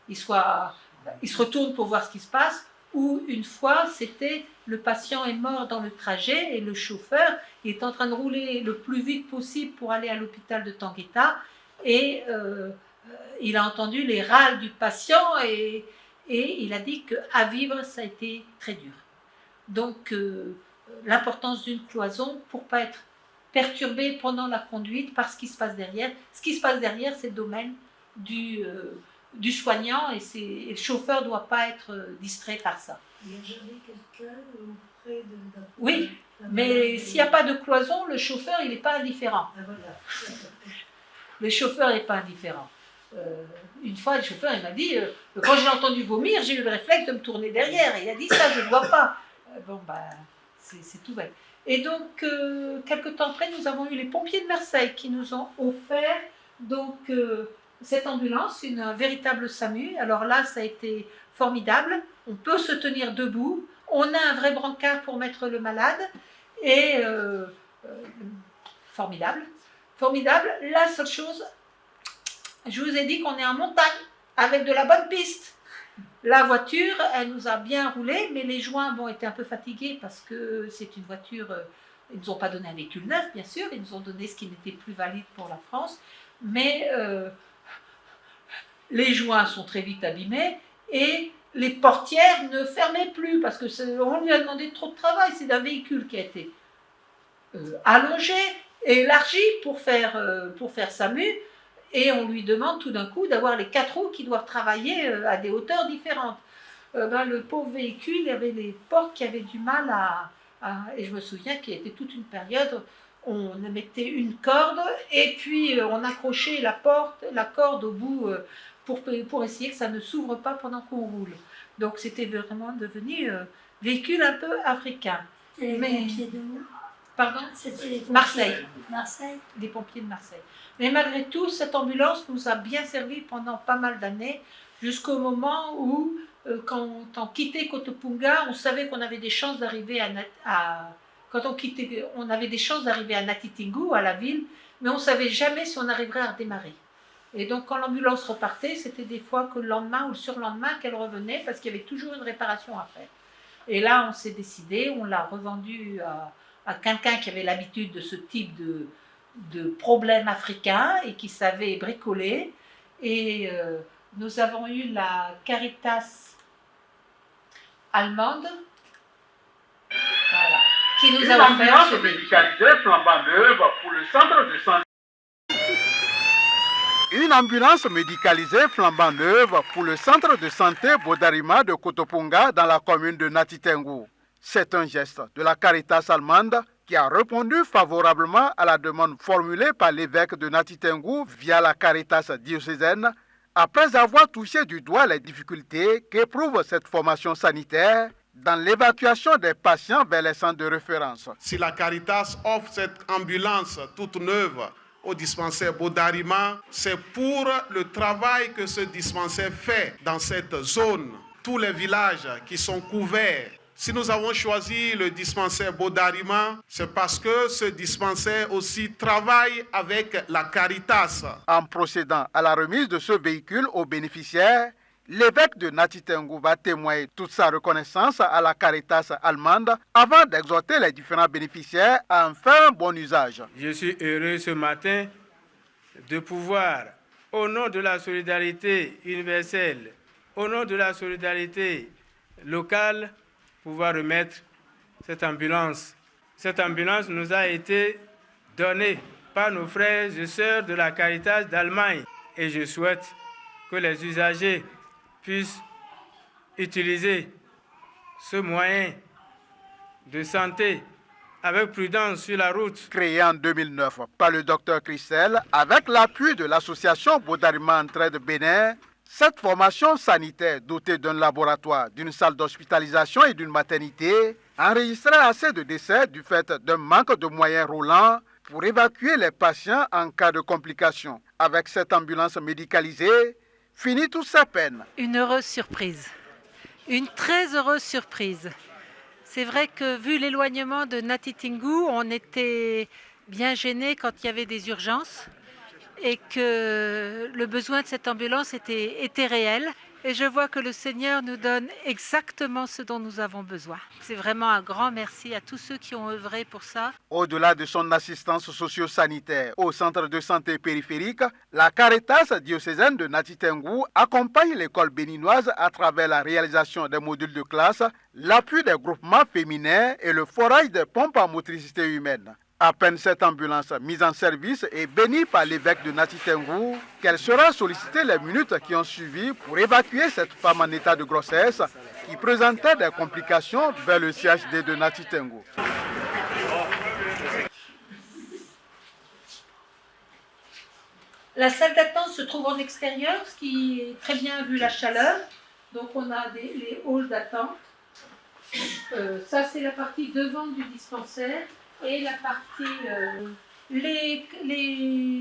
il se retourne pour voir ce qui se passe. Ou une fois, c'était le patient est mort dans le trajet et le chauffeur est en train de rouler le plus vite possible pour aller à l'hôpital de Tangueta et il a entendu les râles du patient et il a dit qu'à vivre, ça a été très dur. Donc, l'importance d'une cloison pour ne pas être perturbé pendant la conduite par ce qui se passe derrière. Ce qui se passe derrière, c'est le domaine du soignant et le chauffeur ne doit pas être distrait par ça. Il y a jamais quelqu'un auprès de... Oui, mais s'il n'y a pas de cloison, le chauffeur, il n'est pas indifférent. Ah, voilà. Le chauffeur n'est pas indifférent. Une fois, le chauffeur, il m'a dit, quand j'ai entendu vomir, j'ai eu le réflexe de me tourner derrière. Et il a dit, ça, je ne vois pas. C'est tout bête. Et donc, quelque temps après, nous avons eu les pompiers de Marseille qui nous ont offert cette ambulance, un véritable SAMU. Alors là, ça a été formidable. On peut se tenir debout. On a un vrai brancard pour mettre le malade. Et formidable. Formidable. La seule chose, je vous ai dit qu'on est en montagne, avec de la bonne piste. La voiture, elle nous a bien roulé, mais les joints étaient un peu fatigués parce que c'est une voiture, ils ne nous ont pas donné un véhicule neuf, bien sûr, ils nous ont donné ce qui n'était plus valide pour la France, mais les joints sont très vite abîmés et les portières ne fermaient plus parce qu'on lui a demandé trop de travail. C'est un véhicule qui a été allongé, élargi pour faire SAMU. Et on lui demande tout d'un coup d'avoir les 4 roues qui doivent travailler à des hauteurs différentes. Le pauvre véhicule, il y avait les portes qui avaient du mal et je me souviens qu'il y a été toute une période, on mettait une corde et puis on accrochait la corde au bout pour essayer que ça ne s'ouvre pas pendant qu'on roule. Donc c'était vraiment devenu véhicule un peu africain. Et les pompiers de où? Pardon? C'était les pompiers. Marseille. Marseille. Les pompiers de Marseille. Mais malgré tout, cette ambulance nous a bien servi pendant pas mal d'années, jusqu'au moment où quand on quittait Cotopunga, on savait qu'on avait des chances d'arriver on avait des chances d'arriver à Natitingou, à la ville, mais on ne savait jamais si on arriverait à redémarrer. Et donc quand l'ambulance repartait, c'était des fois que le lendemain ou le surlendemain qu'elle revenait, parce qu'il y avait toujours une réparation à faire. Et là, on s'est décidé, on l'a revendu à quelqu'un qui avait l'habitude de ce type de problème africain et qui savait bricoler. Et nous avons eu la Caritas allemande, voilà, qui nous a offert ce médicalisée flambant neuve pour le centre de santé. Une ambulance médicalisée flambant neuve pour le centre de santé Bodarima de Cotopunga dans la commune de Natitengu. C'est un geste de la Caritas allemande qui a répondu favorablement à la demande formulée par l'évêque de Natitengu via la Caritas diocésaine après avoir touché du doigt les difficultés qu'éprouve cette formation sanitaire dans l'évacuation des patients vers les centres de référence. Si la Caritas offre cette ambulance toute neuve au dispensaire Bodarima, c'est pour le travail que ce dispensaire fait dans cette zone. Tous les villages qui sont couverts. Si nous avons choisi le dispensaire Bodarima, c'est parce que ce dispensaire aussi travaille avec la Caritas. En procédant à la remise de ce véhicule aux bénéficiaires, l'évêque de Natitengu va témoigner toute sa reconnaissance à la Caritas allemande avant d'exhorter les différents bénéficiaires à en faire un bon usage. Je suis heureux ce matin de pouvoir, au nom de la solidarité universelle, au nom de la solidarité locale, pouvoir remettre cette ambulance. Cette ambulance nous a été donnée par nos frères et sœurs de la Caritas d'Allemagne et je souhaite que les usagers puissent utiliser ce moyen de santé avec prudence sur la route. Créé en 2009 par le docteur Christel, avec l'appui de l'association Bodarima Entraide Bénin, cette formation sanitaire dotée d'un laboratoire, d'une salle d'hospitalisation et d'une maternité enregistrait assez de décès du fait d'un manque de moyens roulants pour évacuer les patients en cas de complications. Avec cette ambulance médicalisée, finit toute sa peine. Une heureuse surprise, une très heureuse surprise. C'est vrai que vu l'éloignement de Natitingou, on était bien gênés quand il y avait des urgences et que le besoin de cette ambulance était réel. Et je vois que le Seigneur nous donne exactement ce dont nous avons besoin. C'est vraiment un grand merci à tous ceux qui ont œuvré pour ça. Au-delà de son assistance socio-sanitaire au centre de santé périphérique, la Caritas diocésaine de Natitengu accompagne l'école béninoise à travers la réalisation des modules de classe, l'appui des groupements féminins et le forage des pompes à motricité humaine. À peine cette ambulance mise en service et bénie par l'évêque de Natitengu, qu'elle sera sollicitée les minutes qui ont suivi pour évacuer cette femme en état de grossesse qui présentait des complications vers le CHD de Natitengu. La salle d'attente se trouve en extérieur, ce qui est très bien vu la chaleur. Donc on a les halls d'attente. Ça c'est la partie devant du dispensaire. Et la partie,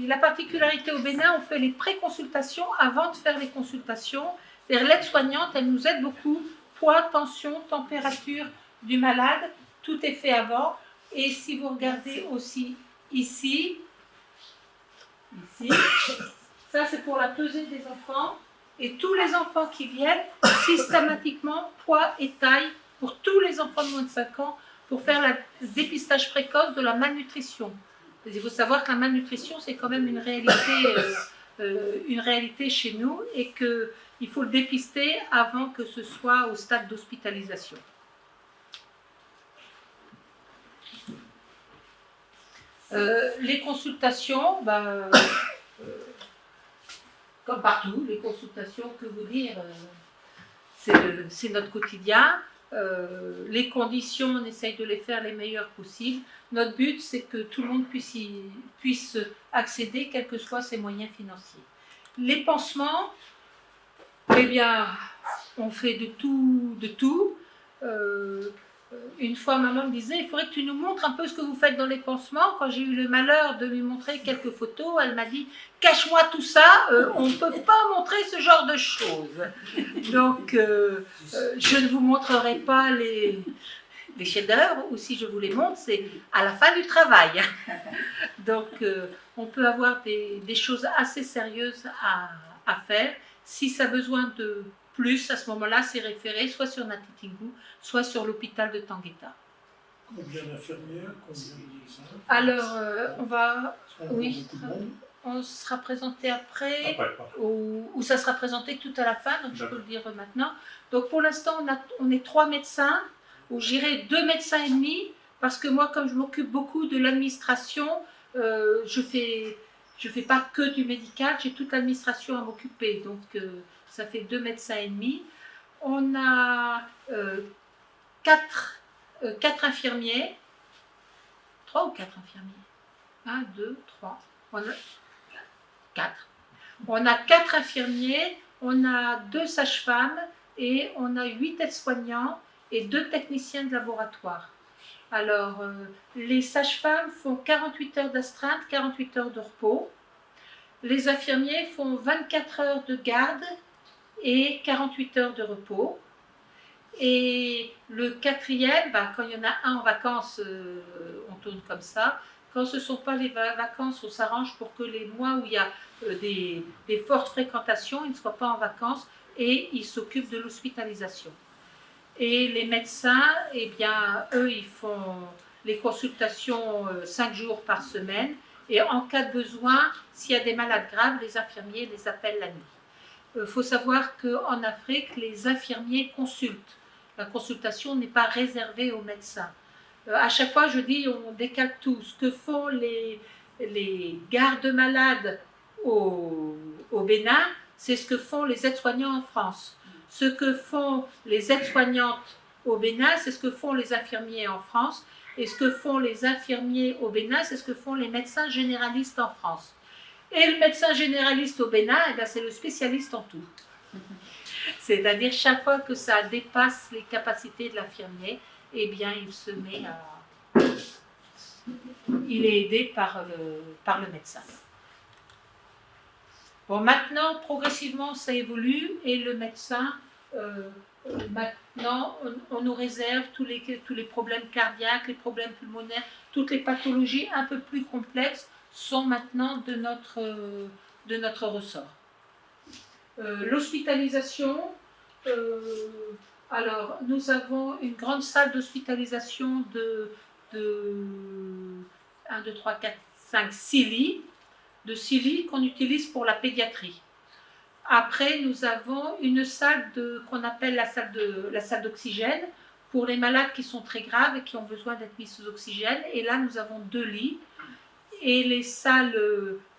la particularité au Bénin, on fait les pré-consultations avant de faire les consultations. L'aide-soignante, elle nous aide beaucoup. Poids, tension, température du malade, tout est fait avant. Et si vous regardez aussi ici, ça c'est pour la pesée des enfants. Et tous les enfants qui viennent, systématiquement, poids et taille, pour tous les enfants de moins de 5 ans, pour faire le dépistage précoce de la malnutrition. Il faut savoir que la malnutrition, c'est quand même une réalité chez nous et qu'il faut le dépister avant que ce soit au stade d'hospitalisation. Les consultations, comme partout, les consultations, que vous dire, c'est notre quotidien. Les conditions, on essaye de les faire les meilleures possibles. Notre but, c'est que tout le monde puisse accéder, quels que soient ses moyens financiers. Les pansements, eh bien, on fait de tout. une fois, maman me disait, il faudrait que tu nous montres un peu ce que vous faites dans les pansements. Quand j'ai eu le malheur de lui montrer quelques photos, elle m'a dit, cache-moi tout ça, on ne peut pas montrer ce genre de choses. Donc, je ne vous montrerai pas les chefs-d'œuvre, ou si je vous les montre, c'est à la fin du travail. Donc, on peut avoir des choses assez sérieuses à faire. Si ça a besoin de plus, à ce moment-là, c'est référé soit sur Natitingou, soit sur l'hôpital de Tangueta. Combien d'infirmières, combien de médecins? Alors, on va... Oui, Beaucoup de monde. on sera présenté après, Après, ou ça sera présenté tout à la fin, donc je peux le dire maintenant. Donc, pour l'instant, on est 3 médecins, ou j'irai 2 médecins et demi, parce que moi, comme je m'occupe beaucoup de l'administration, je fais pas que du médical, j'ai toute l'administration à m'occuper, donc ça fait 2 médecins et demi. On a 4 infirmiers, 3 ou 4 infirmiers, 1, 2, 3, on a 4. On a 4 infirmiers, on a 2 sages-femmes et on a 8 aides-soignants et 2 techniciens de laboratoire. Alors, les sages-femmes font 48 heures d'astreinte, 48 heures de repos. Les infirmiers font 24 heures de garde et 48 heures de repos. Et le 4e, quand il y en a un en vacances, on tourne comme ça. Quand ce ne sont pas les vacances, on s'arrange pour que les mois où il y a des fortes fréquentations, ils ne soient pas en vacances et ils s'occupent de l'hospitalisation. Et les médecins, eh bien, eux, ils font les consultations 5 jours par semaine. Et en cas de besoin, s'il y a des malades graves, les infirmiers les appellent la nuit. Il faut savoir qu'en Afrique, les infirmiers consultent. La consultation n'est pas réservée aux médecins. À chaque fois, je dis, on décale tout. Ce que font les gardes-malades au Bénin, c'est ce que font les aides-soignants en France. Ce que font les aides-soignantes au Bénin, c'est ce que font les infirmiers en France. Et ce que font les infirmiers au Bénin, c'est ce que font les médecins généralistes en France. Et le médecin généraliste au Bénin, eh c'est le spécialiste en tout. C'est-à-dire, chaque fois que ça dépasse les capacités de l'infirmier, eh bien, il se met à... Il est aidé par le médecin. Bon, maintenant, progressivement, ça évolue et le médecin, maintenant, on nous réserve tous les problèmes cardiaques, les problèmes pulmonaires, toutes les pathologies un peu plus complexes sont maintenant de notre ressort. L'hospitalisation, alors nous avons une grande salle d'hospitalisation de 1, 2, 3, 4, 5, 6 lits, de 6 lits qu'on utilise pour la pédiatrie. Après, nous avons une salle qu'on appelle la salle d'oxygène pour les malades qui sont très graves et qui ont besoin d'être mis sous oxygène. Et là, nous avons 2 lits. Et les salles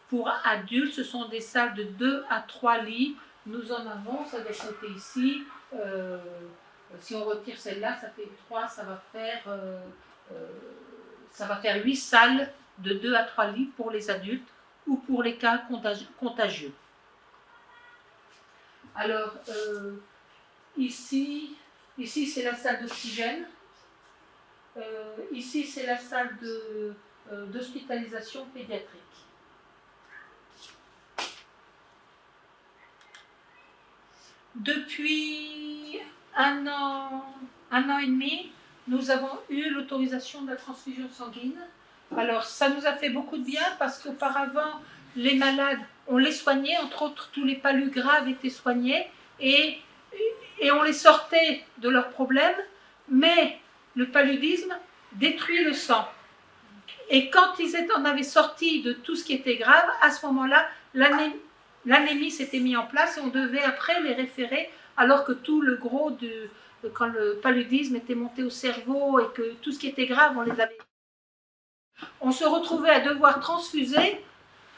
pour adultes, ce sont des salles de 2 à 3 lits. Nous en avons, ça va être noté ici. Si on retire celle-là, ça fait 3, ça va faire 8 salles de 2 à 3 lits pour les adultes ou pour les cas contagieux. Alors, ici c'est la salle d'oxygène. Ici, c'est la salle d'hospitalisation pédiatrique. Depuis un an et demi, nous avons eu l'autorisation de la transfusion sanguine. Alors, ça nous a fait beaucoup de bien parce qu'auparavant, les malades, on les soignait, entre autres, tous les palus graves étaient soignés et on les sortait de leurs problèmes, mais le paludisme détruit le sang. Et quand ils en avaient sorti de tout ce qui était grave, à ce moment-là, l'anémie s'était mise en place et on devait après les référer, alors que tout le gros quand le paludisme était monté au cerveau et que tout ce qui était grave, on les avait... On se retrouvait à devoir transfuser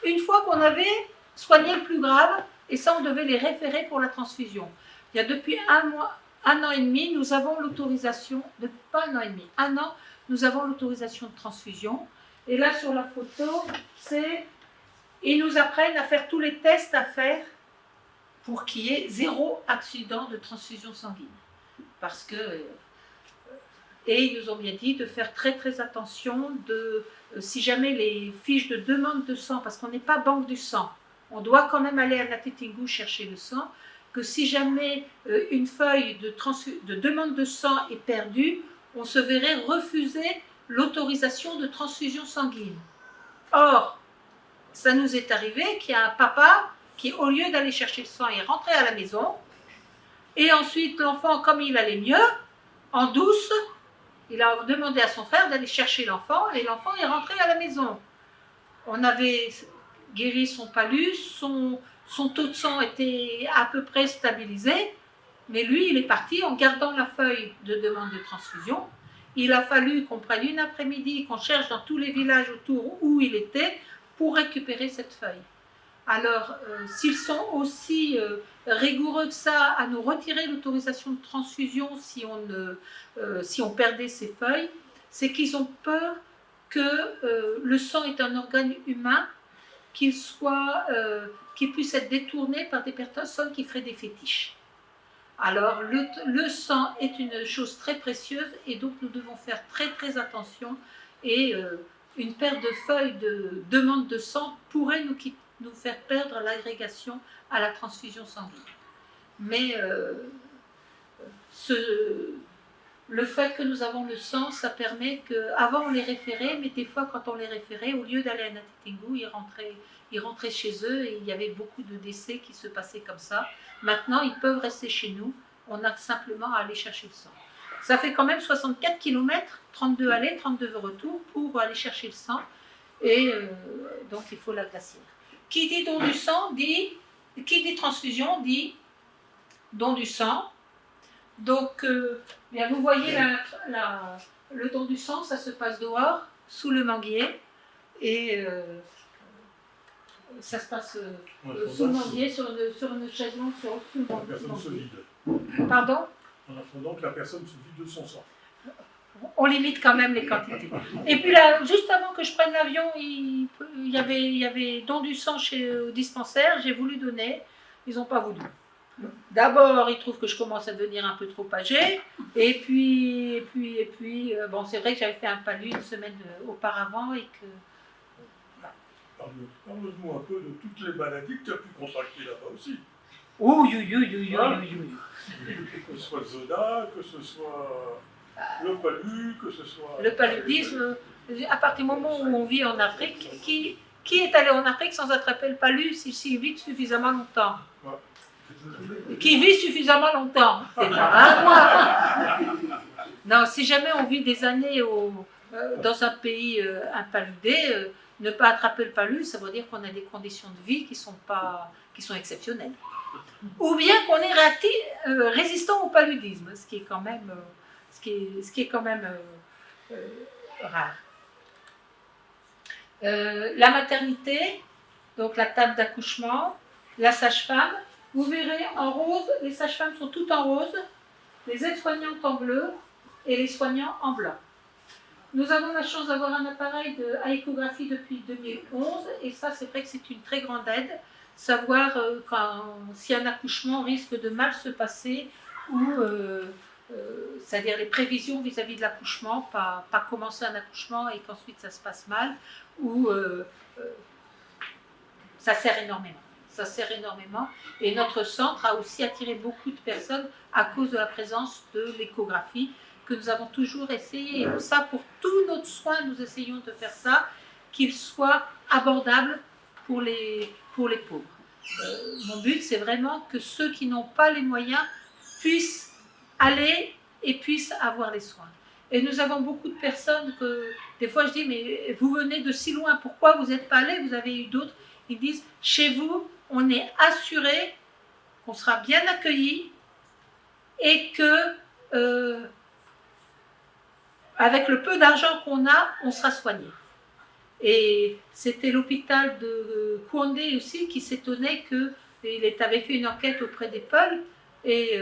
une fois qu'on avait soigné le plus grave, et ça, on devait les référer pour la transfusion. Il y a depuis un an et demi, nous avons l'autorisation, pas un an et demi, 1 an, nous avons l'autorisation de transfusion. Et là, sur la photo, ils nous apprennent à faire tous les tests à faire pour qu'il y ait 0 accident de transfusion sanguine. Parce que Et ils nous ont bien dit de faire très très attention si jamais les fiches de demande de sang, parce qu'on n'est pas banque du sang, on doit quand même aller à Ngati chercher le sang, que si jamais une feuille de demande de sang est perdue, on se verrait refuser l'autorisation de transfusion sanguine. Or, ça nous est arrivé qu'il y a un papa qui, au lieu d'aller chercher le sang, est rentré à la maison, et ensuite l'enfant, comme il allait mieux, en douce, il a demandé à son frère d'aller chercher l'enfant, et l'enfant est rentré à la maison. On avait guéri son palud, son taux de sang était à peu près stabilisé, mais lui, il est parti en gardant la feuille de demande de transfusion. Il a fallu qu'on prenne une après-midi, qu'on cherche dans tous les villages autour où il était pour récupérer cette feuille. Alors, s'ils sont aussi rigoureux que ça à nous retirer l'autorisation de transfusion si on perdait ces feuilles, c'est qu'ils ont peur que le sang est un organe humain, qu'il puisse être détourné par des personnes qui feraient des fétiches. Alors, le sang est une chose très précieuse et donc nous devons faire très très attention et une perte de feuilles de demande de sang pourrait nous faire perdre l'agrégation à la transfusion sanguine. Mais le fait que nous avons le sang, ça permet qu'avant on les référait, mais des fois quand on les référait, au lieu d'aller à Ngati ils rentraient chez eux et il y avait beaucoup de décès qui se passaient comme ça. Maintenant, ils peuvent rester chez nous, on a simplement à aller chercher le sang. Ça fait quand même 64 km, 32 allées, 32 retours pour aller chercher le sang et donc il faut la glacière. Qui dit don du sang qui dit transfusion dit don du sang. Donc, bien, vous voyez le don du sang, ça se passe dehors, sous le manguier, et ça se passe sous le manguier, sur une chaise longue, sous le manguier. La personne se vide. Pardon ? En attendant que la personne se vide de son sang. On limite quand même les quantités. Et puis là, juste avant que je prenne l'avion, il y avait don du sang au dispensaire, j'ai voulu donner, ils n'ont pas voulu. D'abord, ils trouvent que je commence à devenir un peu trop âgée, et puis bon, c'est vrai que j'avais fait un palud une semaine auparavant et que... Parle-nous un peu de toutes les maladies que tu as pu contracter là-bas aussi. Que ce soit le Zona, que ce soit le palud, que ce soit... Le paludisme, à partir du moment où on vit en Afrique, qui est allé en Afrique sans attraper le palud s'il vit suffisamment longtemps? Qui vit suffisamment longtemps, c'est pas moi. Non, si jamais on vit des années dans un pays impaludé, ne pas attraper le palud, ça veut dire qu'on a des conditions de vie qui sont exceptionnelles. Ou bien qu'on est résistant au paludisme, ce qui est quand même rare. La maternité, donc la table d'accouchement, la sage-femme. Vous verrez en rose, les sages-femmes sont toutes en rose, les aides-soignantes en bleu et les soignants en blanc. Nous avons la chance d'avoir un appareil à échographie depuis 2011 et ça c'est vrai que c'est une très grande aide, savoir si un accouchement risque de mal se passer ou c'est-à-dire les prévisions vis-à-vis de l'accouchement, pas commencer un accouchement et qu'ensuite ça se passe mal, ou ça sert énormément. Ça sert énormément. Et notre centre a aussi attiré beaucoup de personnes à cause de la présence de l'échographie que nous avons toujours essayé. Et ça, pour tous notre soin, nous essayons de faire ça, qu'il soit abordable pour les pauvres. Mon but, c'est vraiment que ceux qui n'ont pas les moyens puissent aller et puissent avoir les soins. Et nous avons beaucoup de personnes que, des fois je dis, mais vous venez de si loin, pourquoi vous n'êtes pas allés? Vous avez eu d'autres. Ils disent, chez vous, on est assuré qu'on sera bien accueillis et que, avec le peu d'argent qu'on a, on sera soigné. Et c'était l'hôpital de Kouandé aussi qui s'étonnait qu'il avait fait une enquête auprès des Peuls et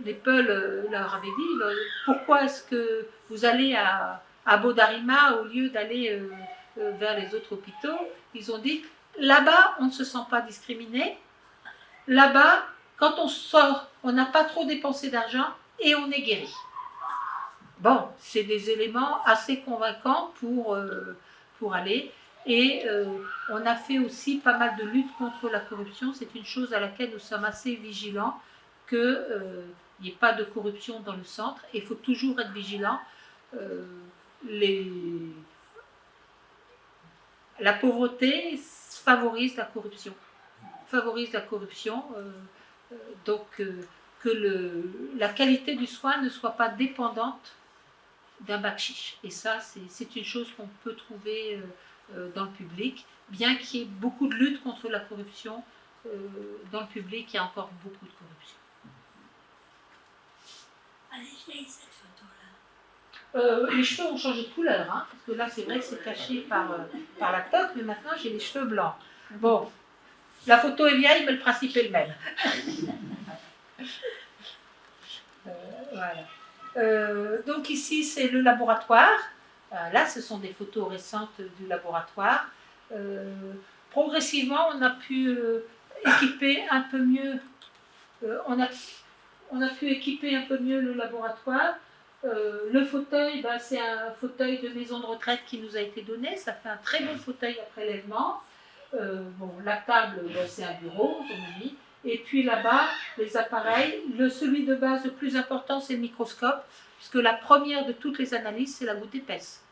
les Peuls leur avaient dit pourquoi est-ce que vous allez à Bodarima au lieu d'aller vers les autres hôpitaux. Ils ont dit là-bas on ne se sent pas discriminé, là-bas quand on sort on n'a pas trop dépensé d'argent et on est guéri. bon, c'est des éléments assez convaincants pour aller. Et on a fait aussi pas mal de lutte contre la corruption. C'est une chose à laquelle nous sommes assez vigilants, qu'il n'y ait pas de corruption dans le centre. Il faut toujours être vigilant. La pauvreté favorise la corruption. Donc que la qualité du soin ne soit pas dépendante d'un bakchich. Et ça, c'est une chose qu'on peut trouver dans le public. Bien qu'il y ait beaucoup de lutte contre la corruption, dans le public, il y a encore beaucoup de corruption. Allez, j'ai cette photo-là. Les cheveux ont changé de couleur, hein, parce que là, c'est vrai que c'est caché par la toque, mais maintenant, j'ai les cheveux blancs. Bon, la photo est vieille, mais le principe est le même. Voilà. Donc ici, c'est le laboratoire. Là, ce sont des photos récentes du laboratoire. Progressivement, on a pu équiper un peu mieux. On a pu équiper un peu mieux le laboratoire. Le fauteuil, c'est un fauteuil de maison de retraite qui nous a été donné. Ça fait un très bon fauteuil à prélèvement. La table, c'est un bureau, comme on dit. Et puis là-bas, les appareils. Celui de base le plus important, c'est le microscope, puisque la première de toutes les analyses, c'est la goutte épaisse.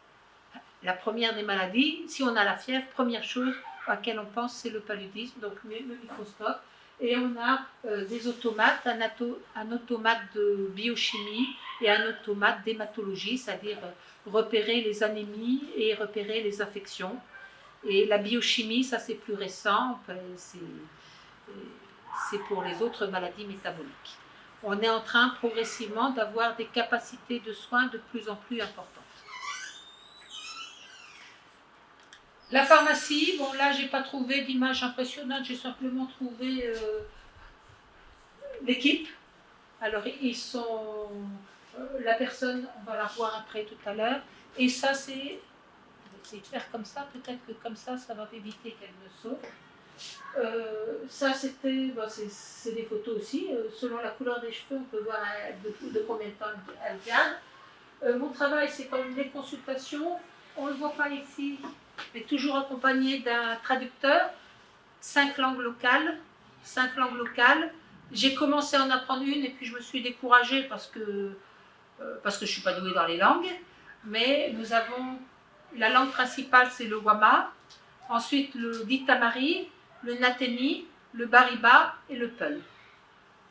La première des maladies, si on a la fièvre, première chose à laquelle on pense, c'est le paludisme, donc le microscope. Et on a des automates, un automate de biochimie et un automate d'hématologie, c'est-à-dire repérer les anémies et repérer les infections. Et la biochimie, ça c'est plus récent, c'est pour les autres maladies métaboliques. On est en train progressivement d'avoir des capacités de soins de plus en plus importantes. La pharmacie, bon là j'ai pas trouvé d'image impressionnante, j'ai simplement trouvé l'équipe. Alors ils sont, la personne, on va la voir après tout à l'heure, et ça c'est, je vais essayer de faire comme ça, peut-être que comme ça va éviter qu'elle me saute. Ça c'était, c'est des photos aussi, selon la couleur des cheveux on peut voir de combien de temps elle garde. Mon travail c'est quand même les consultations, on ne le voit pas ici, mais toujours accompagné d'un traducteur, 5 langues locales. J'ai commencé à en apprendre une et puis je me suis découragée parce que je ne suis pas douée dans les langues. Mais nous avons, la langue principale c'est le Wama, ensuite le Ditamari, le Natemi, le Bariba et le Peul.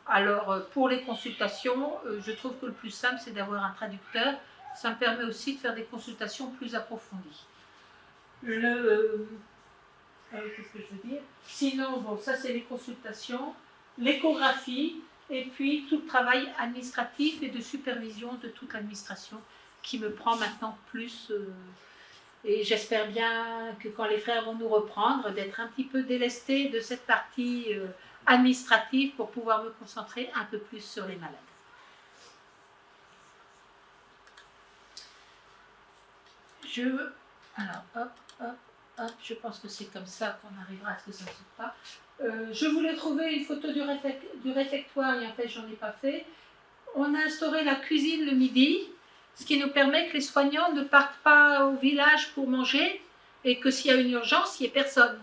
Alors pour les consultations, je trouve que le plus simple c'est d'avoir un traducteur. Ça me permet aussi de faire des consultations plus approfondies. Qu'est-ce que je veux dire? Sinon, bon, ça c'est les consultations, l'échographie, et puis tout le travail administratif et de supervision de toute l'administration qui me prend maintenant plus. Et j'espère bien que quand les frères vont nous reprendre, d'être un petit peu délestés de cette partie administrative pour pouvoir me concentrer un peu plus sur les malades. Alors, hop, je pense que c'est comme ça qu'on arrivera à ce que ça ne saute pas. Je voulais trouver une photo du réfectoire et en fait, j'en ai pas fait. On a instauré la cuisine le midi, ce qui nous permet que les soignants ne partent pas au village pour manger et que s'il y a une urgence, il n'y ait personne.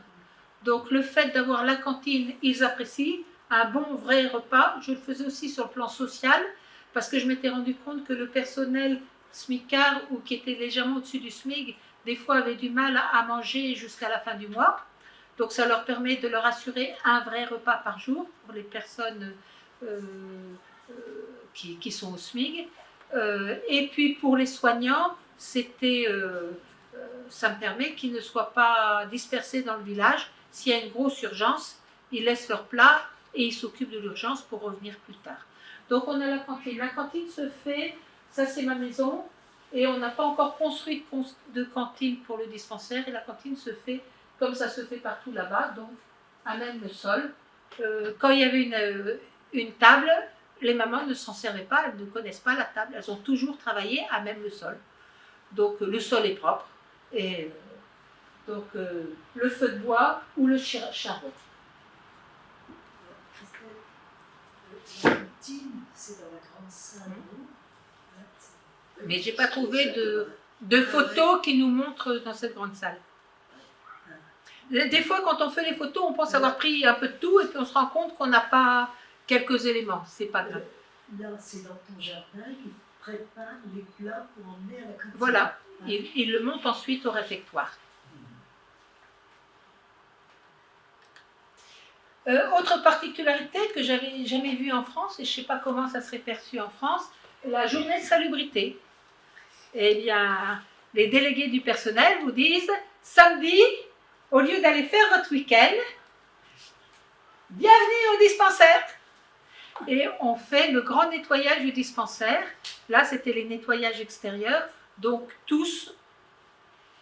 Donc, le fait d'avoir la cantine, ils apprécient. Un bon, vrai repas. Je le faisais aussi sur le plan social parce que je m'étais rendu compte que le personnel smicard ou qui était légèrement au-dessus du SMIC, des fois avaient du mal à manger jusqu'à la fin du mois. Donc ça leur permet de leur assurer un vrai repas par jour pour les personnes qui sont au SMIC. Et puis pour les soignants, ça me permet qu'ils ne soient pas dispersés dans le village. S'il y a une grosse urgence, ils laissent leur plat et ils s'occupent de l'urgence pour revenir plus tard. Donc on a la cantine. La cantine se fait... Ça, c'est ma maison et on n'a pas encore construit de cantine pour le dispensaire et la cantine se fait comme ça se fait partout là-bas, donc à même le sol. Quand il y avait une table, les mamans ne s'en servaient pas, elles ne connaissent pas la table, elles ont toujours travaillé à même le sol. Donc le sol est propre et donc le feu de bois ou le charbon. La cantine, c'est dans la grande salle. Mais je n'ai pas trouvé de photos qui nous montrent dans cette grande salle. Des fois, quand on fait les photos, on pense avoir pris un peu de tout et puis on se rend compte qu'on n'a pas quelques éléments. C'est pas grave. Là, c'est dans ton jardin qu'ils préparent les plats pour emmener à la cantine. Voilà. Ils le montent ensuite au réfectoire. Autre particularité que j'avais jamais vue en France, et je ne sais pas comment ça serait perçu en France, la journée de salubrité. Eh bien, les délégués du personnel vous disent, samedi, au lieu d'aller faire votre week-end, bienvenue au dispensaire. Et on fait le grand nettoyage du dispensaire. Là, c'était les nettoyages extérieurs. Donc, tous,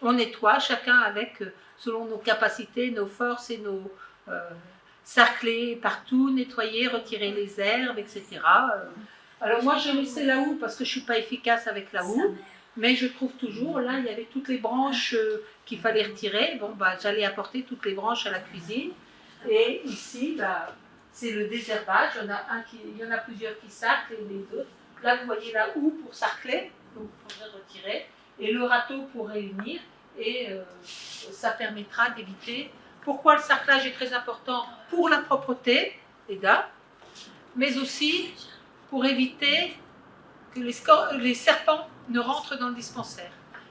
on nettoie, chacun avec, selon nos capacités, nos forces et nos... sarcler partout, nettoyer, retirer les herbes, etc. Alors moi, je laissais la houe parce que je ne suis pas efficace avec la houe, mais je trouve toujours, là, il y avait toutes les branches qu'il fallait retirer. Bon, bah, j'allais apporter toutes les branches à la cuisine. Et ici, bah, c'est le désherbage. Il y en a plusieurs qui sarclent et les autres. Là, vous voyez la houe pour sarcler, donc il faudrait retirer, et le râteau pour réunir, et ça permettra d'éviter. Pourquoi le sarclage est très important? Pour la propreté, les gars, mais aussi pour éviter que les serpents ne rentrent dans le dispensaire.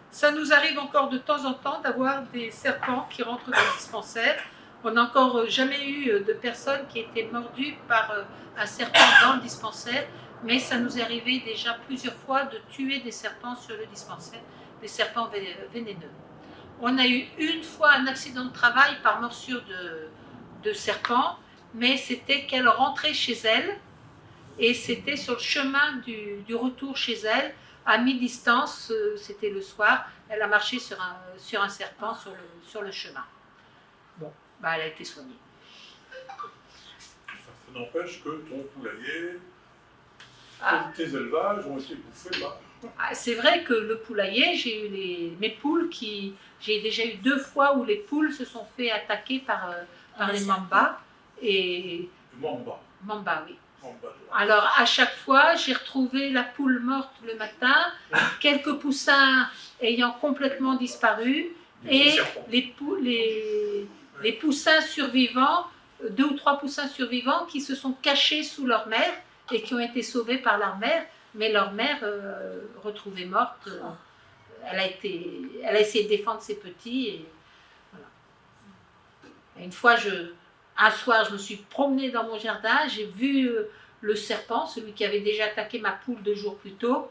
Ça nous arrive encore de temps en temps d'avoir des serpents qui rentrent dans le dispensaire. On n'a encore jamais eu de personnes qui étaient mordues par un serpent dans le dispensaire, mais ça nous est arrivé déjà plusieurs fois de tuer des serpents sur le dispensaire, des serpents vénéneux. On a eu une fois un accident de travail par morsure de serpent, mais c'était qu'elle rentrait chez elle et c'était sur le chemin du retour chez elle, à mi-distance, c'était le soir, elle a marché sur un serpent sur le chemin. Bon, bah, elle a été soignée. Ça n'empêche que ton poulailler, tes élevages ont été bouffés là. C'est vrai que le poulailler, j'ai eu mes poules qui... J'ai déjà eu 2 fois où les poules se sont fait attaquer par les mambas. Et... Mamba, oui. Alors, à chaque fois, j'ai retrouvé la poule morte le matin, quelques poussins ayant complètement disparu, et les poussins survivants, 2 ou 3 poussins survivants qui se sont cachés sous leur mère et qui ont été sauvés par leur mère, mais leur mère, retrouvée morte, elle a essayé de défendre ses petits. Et voilà. Et une fois, un soir, je me suis promenée dans mon jardin, j'ai vu le serpent, celui qui avait déjà attaqué ma poule 2 jours plus tôt,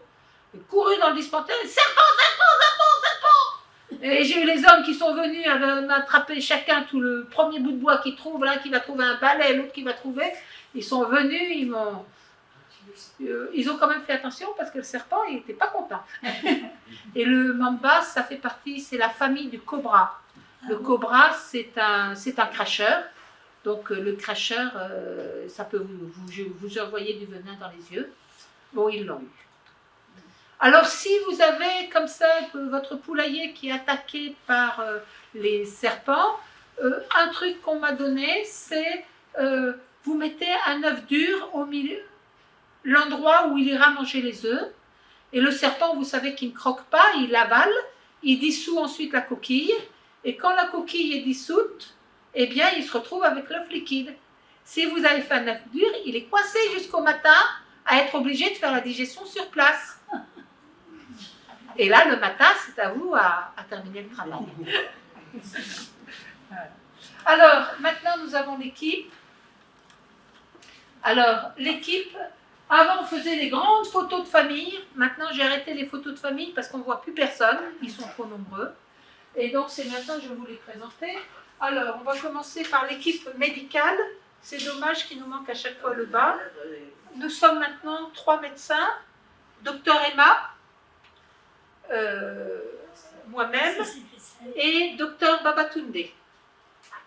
couru dans le dispensaire, serpent, serpent, serpent, serpent. Et j'ai eu les hommes qui sont venus m'attraper chacun tout le premier bout de bois qu'ils trouvent, l'un qui va trouver un balai, l'autre qui va trouver. Ils sont venus, ils ont quand même fait attention parce que le serpent, il n'était pas content. Et le mamba, ça fait partie, c'est la famille du cobra. Le cobra, c'est un cracheur. Donc le cracheur, ça peut vous envoyer du venin dans les yeux. Bon, ils l'ont eu. Alors si vous avez comme ça votre poulailler qui est attaqué par les serpents, un truc qu'on m'a donné, c'est vous mettez un œuf dur au milieu, l'endroit où il ira manger les œufs, et le serpent, vous savez qu'il ne croque pas, il avale, il dissout ensuite la coquille, et quand la coquille est dissoute, eh bien, il se retrouve avec l'œuf liquide. Si vous avez fait un œuf dur, il est coincé jusqu'au matin à être obligé de faire la digestion sur place. Et là, le matin, c'est à vous à terminer le travail. Alors, maintenant, nous avons l'équipe. Alors, l'équipe, avant, on faisait les grandes photos de famille. Maintenant, j'ai arrêté les photos de famille parce qu'on ne voit plus personne. Ils sont trop nombreux. Et donc, c'est maintenant que je vais vous les présenter. Alors, on va commencer par l'équipe médicale. C'est dommage qu'il nous manque à chaque fois le bas. Nous sommes maintenant 3 médecins. Docteur Emma, moi-même, et Docteur Babatunde.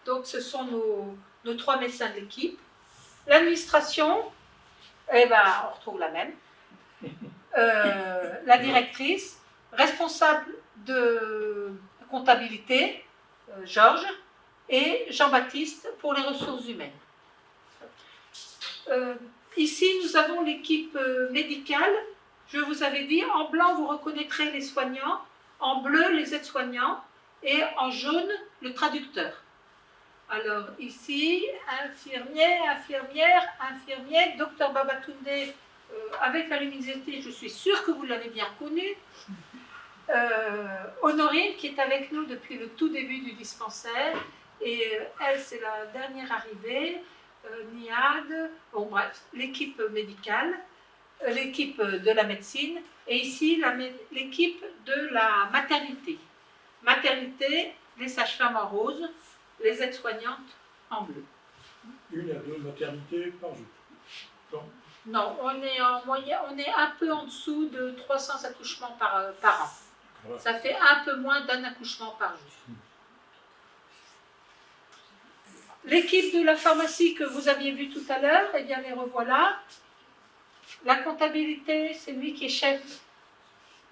Donc, ce sont nos 3 médecins de l'équipe. L'administration, eh ben, on retrouve la même. La directrice, responsable de comptabilité, Georges, et Jean-Baptiste pour les ressources humaines. Ici, nous avons l'équipe médicale. Je vous avais dit, en blanc, vous reconnaîtrez les soignants, en bleu, les aides-soignants, et en jaune, le traducteur. Alors ici, infirmière, docteur Babatunde, avec la luminosité, je suis sûre que vous l'avez bien reconnu. Honorine, qui est avec nous depuis le tout début du dispensaire, et elle, c'est la dernière arrivée. Niad, bon bref, l'équipe médicale, l'équipe de la médecine, et ici l'équipe de la maternité. Maternité, les sages-femmes en rose, les aides-soignantes en bleu. 1 à 2 maternités par jour. Non. Non, on est en moyenne, on est un peu en dessous de 300 accouchements par an. Ouais. Ça fait un peu moins d'un accouchement par jour. L'équipe de la pharmacie que vous aviez vue tout à l'heure, eh bien les revoilà. La comptabilité, c'est lui qui est chef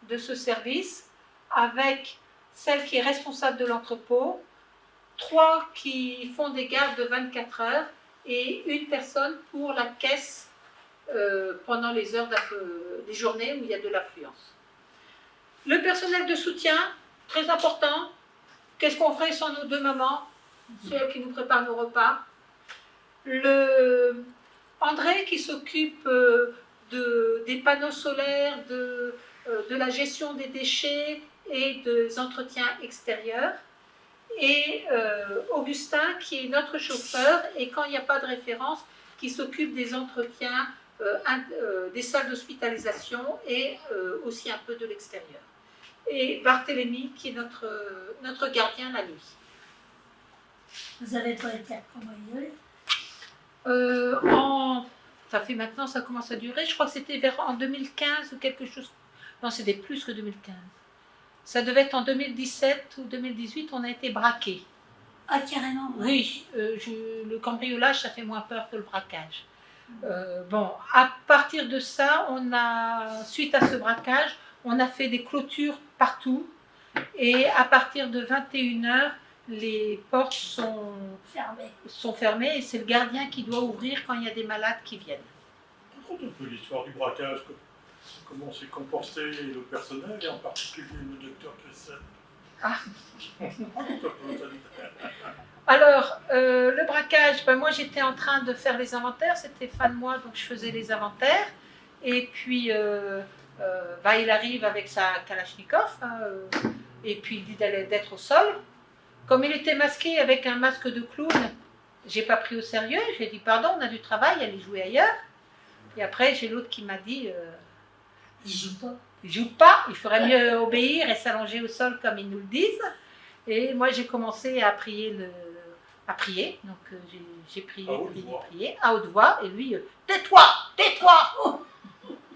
de ce service, avec celle qui est responsable de l'entrepôt, 3 qui font des gardes de 24 heures et une personne pour la caisse pendant les heures des journées où il y a de l'affluence. Le personnel de soutien, très important. Qu'est-ce qu'on ferait sans nos 2 mamans? C'est elles qui nous préparent nos repas. André qui s'occupe des panneaux solaires, de la gestion des déchets et des entretiens extérieurs. Et Augustin qui est notre chauffeur et quand il n'y a pas de référence, qui s'occupe des entretiens des salles d'hospitalisation et aussi un peu de l'extérieur. Et Barthélemy qui est notre gardien la nuit. Vous avez pas été accompagné? Ça fait maintenant, ça commence à durer, je crois que c'était en 2015 ou quelque chose. Non, c'était plus que 2015. Ça devait être en 2017 ou 2018, on a été braqués. Ah, carrément? Ouais. Oui, le cambriolage, ça fait moins peur que le braquage. Bon, à partir de ça, suite à ce braquage, on a fait des clôtures partout. Et à partir de 21h, les portes sont fermées et c'est le gardien qui doit ouvrir quand il y a des malades qui viennent. Raconte un peu l'histoire du braquage, comment s'est comporté le personnel et en particulier le docteur Christen. Ah. Raconte un peu ça. Alors, le braquage, moi j'étais en train de faire les inventaires, c'était fin de mois donc je faisais les inventaires et puis il arrive avec sa Kalachnikov et puis il dit d'être au sol. Comme il était masqué avec un masque de clown, j'ai pas pris au sérieux, j'ai dit pardon, on a du travail, allez jouer ailleurs. Et après j'ai l'autre qui m'a dit Il joue pas. il joue pas, il ferait mieux obéir et s'allonger au sol comme ils nous le disent. Et moi j'ai commencé à prier donc j'ai prié à haute voix et lui tais-toi, tais-toi.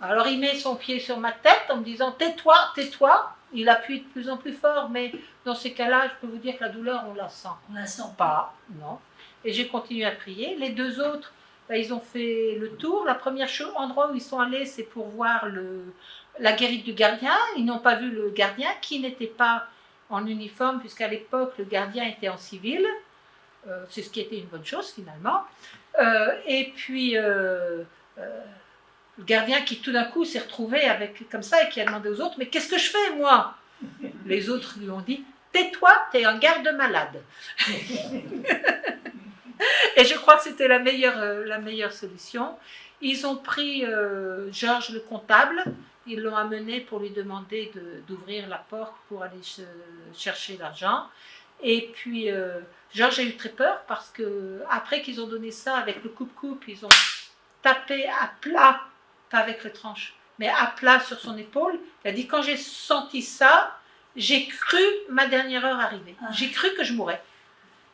Alors il met son pied sur ma tête en me disant tais-toi, tais-toi. Il appuie de plus en plus fort, mais dans ces cas-là, je peux vous dire que la douleur, on la sent. On la sent pas, non. Et j'ai continué à prier. Les 2 autres, ils ont fait le tour. La première endroit où ils sont allés, c'est pour voir la guérite du gardien. Ils n'ont pas vu le gardien, qui n'était pas en uniforme, puisqu'à l'époque, le gardien était en civil. C'est ce qui était une bonne chose, finalement. Et puis, le gardien qui tout d'un coup s'est retrouvé comme ça et qui a demandé aux autres « Mais qu'est-ce que je fais, moi ?» Les autres lui ont dit « Tais-toi, t'es un garde-malade. » Et je crois que c'était la meilleure solution. Ils ont pris Georges le comptable, ils l'ont amené pour lui demander d'ouvrir la porte pour aller chercher l'argent. Et puis Georges a eu très peur parce que après qu'ils ont donné ça avec le coupe-coupe, ils ont tapé à plat, pas avec le tranche, mais à plat sur son épaule. Il a dit quand j'ai senti ça, j'ai cru ma dernière heure arriver. J'ai cru que je mourrais.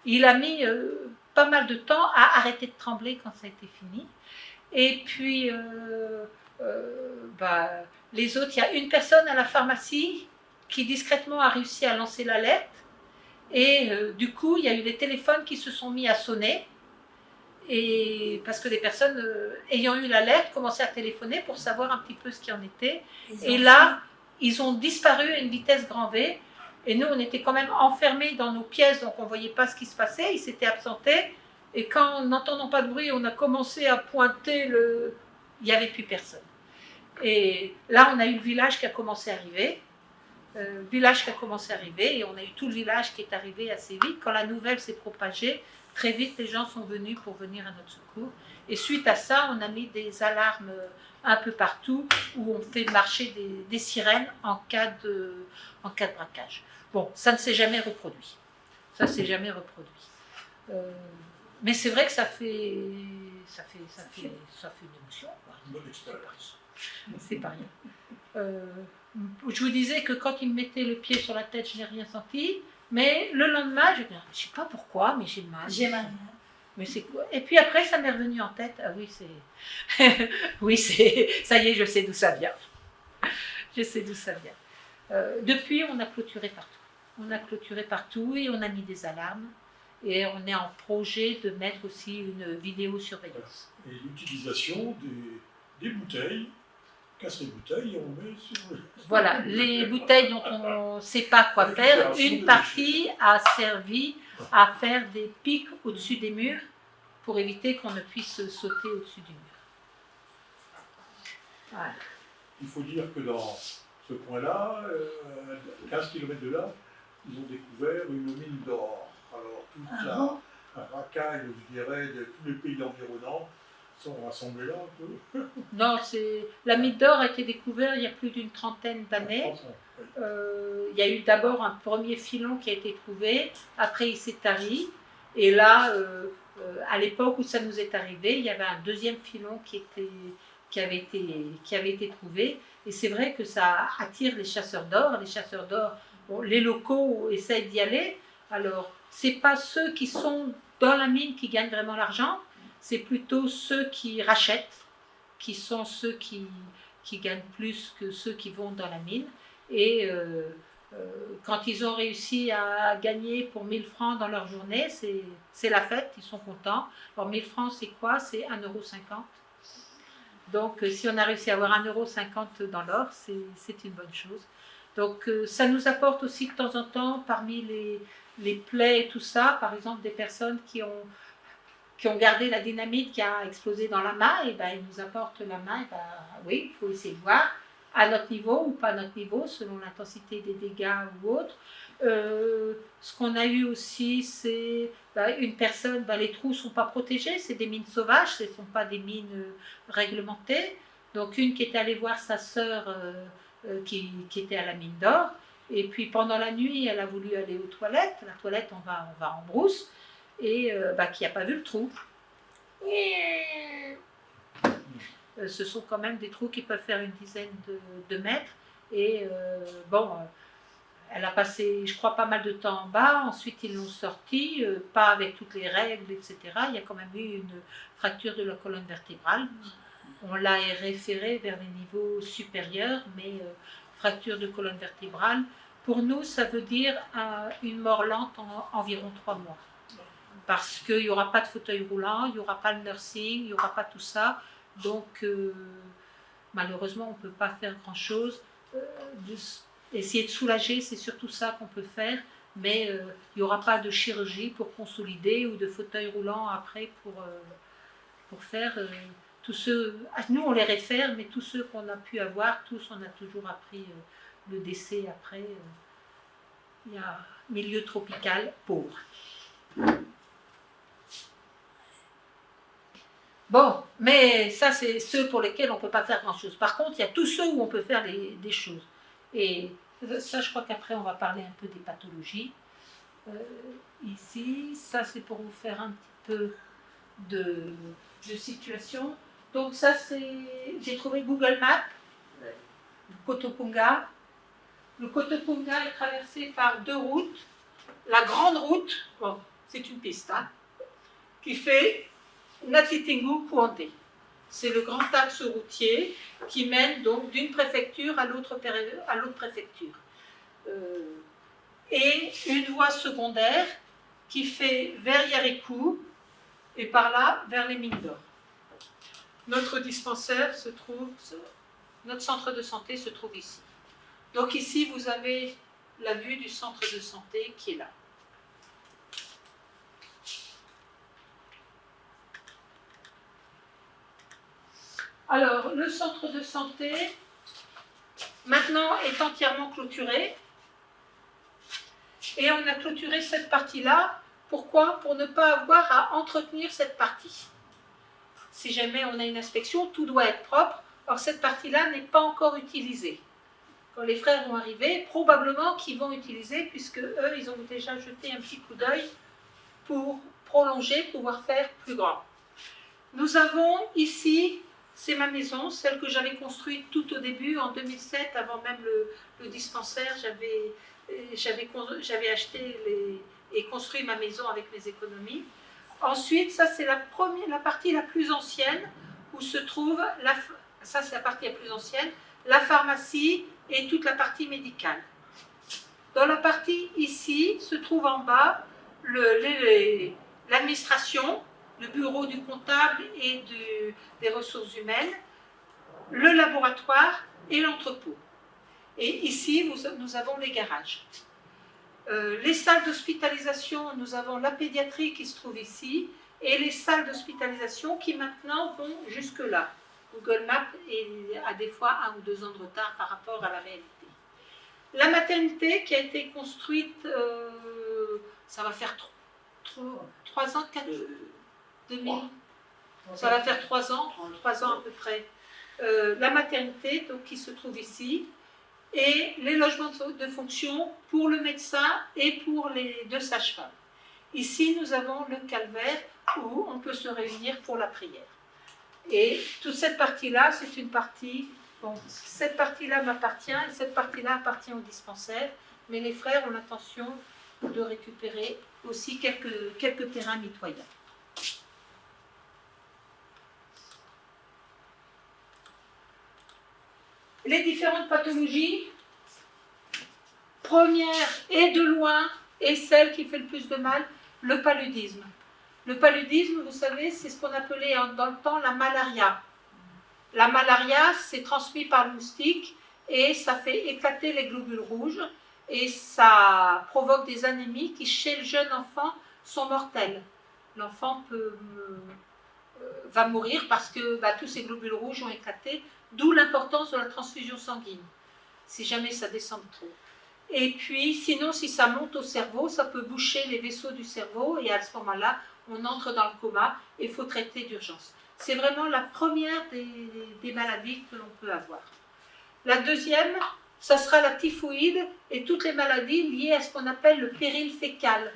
Il a mis pas mal de temps à arrêter de trembler quand ça a été fini. Et puis les autres, il y a une personne à la pharmacie qui discrètement a réussi à lancer l'alerte. Et du coup, il y a eu des téléphones qui se sont mis à sonner. Et parce que des personnes ayant eu l'alerte commençaient à téléphoner pour savoir un petit peu ce qui en était. Et là, ils ont disparu à une vitesse grand V. Et nous, on était quand même enfermés dans nos pièces, donc on ne voyait pas ce qui se passait. Ils s'étaient absentés. Et quand, n'entendant pas de bruit, on a commencé à pointer il n'y avait plus personne. Et là, on a eu le village qui a commencé à arriver. Et on a eu tout le village qui est arrivé assez vite. Quand la nouvelle s'est propagée, très vite, les gens sont venus pour venir à notre secours. Et suite à ça, on a mis des alarmes un peu partout où on fait marcher des sirènes en cas de braquage. Bon, ça ne s'est jamais reproduit. Mais c'est vrai que ça fait une émotion. Quoi. Une bonne expérience. C'est pas rien. Je vous disais que quand il me mettait le pied sur la tête, je n'ai rien senti. Mais le lendemain, je ne sais pas pourquoi, mais j'ai mal. J'ai mal. Mais c'est quoi? Et puis après, ça m'est revenu en tête. Ah oui, c'est. Oui, c'est. Ça y est, je sais d'où ça vient. Depuis, on a clôturé partout. Et on a mis des alarmes. Et on est en projet de mettre aussi une vidéosurveillance. Et l'utilisation des bouteilles. On casse les bouteilles et on met sur le... Voilà, les bouteilles dont on ne sait pas quoi faire, une partie a servi à faire des pics au-dessus des murs pour éviter qu'on ne puisse sauter au-dessus du mur. Voilà. Il faut dire que dans ce coin-là, 15 km de là, ils ont découvert une mine d'or. Alors toute la racaille, je dirais, de tous les pays environnants sont rassemblés là un peu. Non, la mine d'or a été découverte il y a plus d'une trentaine d'années. Il y a eu d'abord un premier filon qui a été trouvé, après il s'est tari, et là, à l'époque où ça nous est arrivé, il y avait un deuxième filon qui avait été trouvé, et c'est vrai que ça attire les chasseurs d'or. Les chasseurs d'or, bon, les locaux essayent d'y aller, alors c'est pas ceux qui sont dans la mine qui gagnent vraiment l'argent, c'est plutôt ceux qui rachètent, qui sont ceux qui gagnent plus que ceux qui vont dans la mine. Et quand ils ont réussi à gagner pour 1000 francs dans leur journée, c'est la fête, ils sont contents. Alors 1000 francs, c'est quoi? C'est 1,50 €. Donc si on a réussi à avoir 1,50 € dans l'or, c'est une bonne chose. Donc ça nous apporte aussi de temps en temps, parmi les plaies et tout ça, par exemple des personnes qui ont gardé la dynamite qui a explosé dans la main, et ben ils nous apportent la main, et ben oui, il faut essayer de voir à notre niveau ou pas à notre niveau, selon l'intensité des dégâts ou autre. Ce qu'on a eu aussi, c'est une personne, les trous ne sont pas protégés, c'est des mines sauvages, ce ne sont pas des mines réglementées. Donc une qui est allée voir sa sœur qui était à la mine d'or, et puis pendant la nuit, elle a voulu aller aux toilettes. La toilette, on va en brousse, et qui n'a pas vu le trou. Ce sont quand même des trous qui peuvent faire une dizaine de mètres. Et elle a passé, je crois, pas mal de temps en bas. Ensuite, ils l'ont sortie, pas avec toutes les règles, etc. Il y a quand même eu une fracture de la colonne vertébrale. On l'a référée vers les niveaux supérieurs, mais fracture de colonne vertébrale, pour nous, ça veut dire une mort lente en environ 3 mois. Parce qu'il n'y aura pas de fauteuil roulant, il n'y aura pas le nursing, il n'y aura pas tout ça. Donc, malheureusement, on ne peut pas faire grand-chose. Essayer de soulager, c'est surtout ça qu'on peut faire. Mais il n'y aura pas de chirurgie pour consolider ou de fauteuil roulant après pour faire tous ceux... Nous, on les réfère, mais tous ceux qu'on a pu avoir, tous, on a toujours appris le décès après. Il y a milieu tropical pauvre. Bon, mais ça, c'est ceux pour lesquels on ne peut pas faire grand-chose. Par contre, il y a tous ceux où on peut faire des choses. Et ça, je crois qu'après, on va parler un peu des pathologies. Ici, ça, c'est pour vous faire un petit peu de situation. Donc ça, j'ai trouvé Google Maps, le Cotopunga. Le Cotopunga est traversé par 2 routes. La grande route, bon, c'est une piste, qui fait Ngati-Tingu-Kouandé. C'est le grand axe routier qui mène donc d'une préfecture à l'autre préfecture. Et une voie secondaire qui fait vers Yarikou et par là vers les mines d'or. Notre dispensaire se trouve, notre centre de santé se trouve ici. Donc ici, vous avez la vue du centre de santé qui est là. Alors, le centre de santé, maintenant, est entièrement clôturé. Et on a clôturé cette partie-là. Pourquoi? Pour ne pas avoir à entretenir cette partie. Si jamais on a une inspection, tout doit être propre. Or, cette partie-là n'est pas encore utilisée. Quand les frères vont arriver, probablement qu'ils vont utiliser, puisque eux, ils ont déjà jeté un petit coup d'œil pour prolonger, pouvoir faire plus grand. Nous avons ici, c'est ma maison, celle que j'avais construite tout au début, en 2007, avant même le dispensaire. J'avais acheté et construit ma maison avec mes économies. Ensuite, ça c'est la partie la plus ancienne, où se trouve, ça c'est la partie la plus ancienne, la pharmacie et toute la partie médicale. Dans la partie ici, se trouve en bas l'administration, le bureau du comptable et des ressources humaines, le laboratoire et l'entrepôt. Et ici, nous avons les garages. Les salles d'hospitalisation, nous avons la pédiatrie qui se trouve ici, et les salles d'hospitalisation qui maintenant vont jusque-là. Google Maps a des fois 1 ou 2 ans de retard par rapport à la réalité. La maternité qui a été construite, ça va faire 3 ans, 4 2000, ça va faire 3 ans à peu près. La maternité donc, qui se trouve ici, et les logements de fonction pour le médecin et pour les 2 sages-femmes. Ici, nous avons le calvaire où on peut se réunir pour la prière. Et toute cette partie-là, c'est une partie, bon, cette partie-là m'appartient et cette partie-là appartient au dispensaire, mais les frères ont l'intention de récupérer aussi quelques terrains mitoyens. Les différentes pathologies, première et de loin, et celle qui fait le plus de mal, le paludisme. Le paludisme, vous savez, c'est ce qu'on appelait dans le temps la malaria. La malaria, c'est transmis par le moustique et ça fait éclater les globules rouges et ça provoque des anémies qui, chez le jeune enfant, sont mortelles. L'enfant va mourir parce que tous ces globules rouges ont éclaté, d'où l'importance de la transfusion sanguine, si jamais ça descend trop. Et puis, sinon, si ça monte au cerveau, ça peut boucher les vaisseaux du cerveau et à ce moment-là, on entre dans le coma et il faut traiter d'urgence. C'est vraiment la première des maladies que l'on peut avoir. La deuxième, ça sera la typhoïde et toutes les maladies liées à ce qu'on appelle le péril fécal.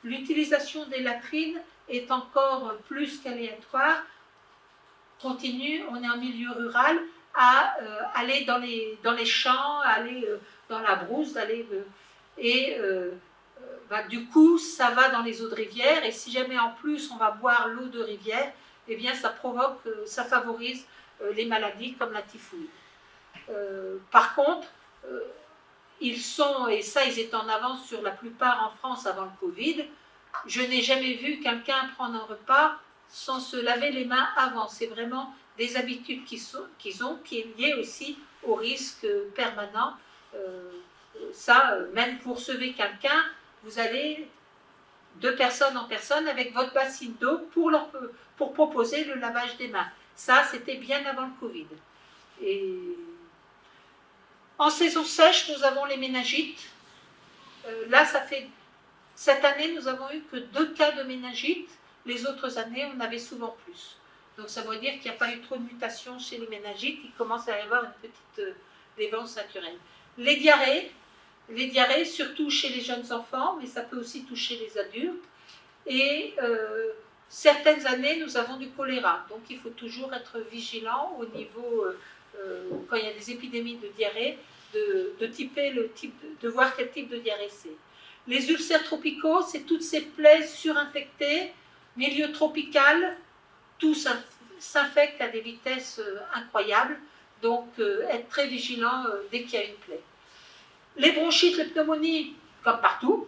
L'utilisation des latrines est encore plus qu'aléatoire. Continue, on est en milieu rural, à aller dans les champs, aller dans la brousse, du coup, ça va dans les eaux de rivière, et si jamais en plus on va boire l'eau de rivière, eh bien ça favorise les maladies comme la typhoïde. Par contre, ils étaient en avance sur la plupart en France avant le Covid. Je n'ai jamais vu quelqu'un prendre un repas sans se laver les mains avant. C'est vraiment des habitudes qu'ils ont, qui est lié aussi au risque permanent. Même pour recevoir quelqu'un, vous allez de personne en personne avec votre bassine d'eau pour proposer le lavage des mains. Ça, c'était bien avant le Covid. Et en saison sèche, nous avons les méningites. Cette année, nous avons eu que 2 cas de méningite. Les autres années, on avait souvent plus. Donc ça veut dire qu'il n'y a pas eu trop de mutations chez les méningites. Il commence à y avoir une petite dévance naturelle. Les diarrhées, surtout chez les jeunes enfants, mais ça peut aussi toucher les adultes. Et certaines années, nous avons du choléra. Donc il faut toujours être vigilant au niveau, quand il y a des épidémies de diarrhée, de voir quel type de diarrhée c'est. Les ulcères tropicaux, c'est toutes ces plaies surinfectées, milieu tropical, tout s'infecte à des vitesses incroyables. Donc être très vigilant dès qu'il y a une plaie. Les bronchites, les pneumonies, comme partout,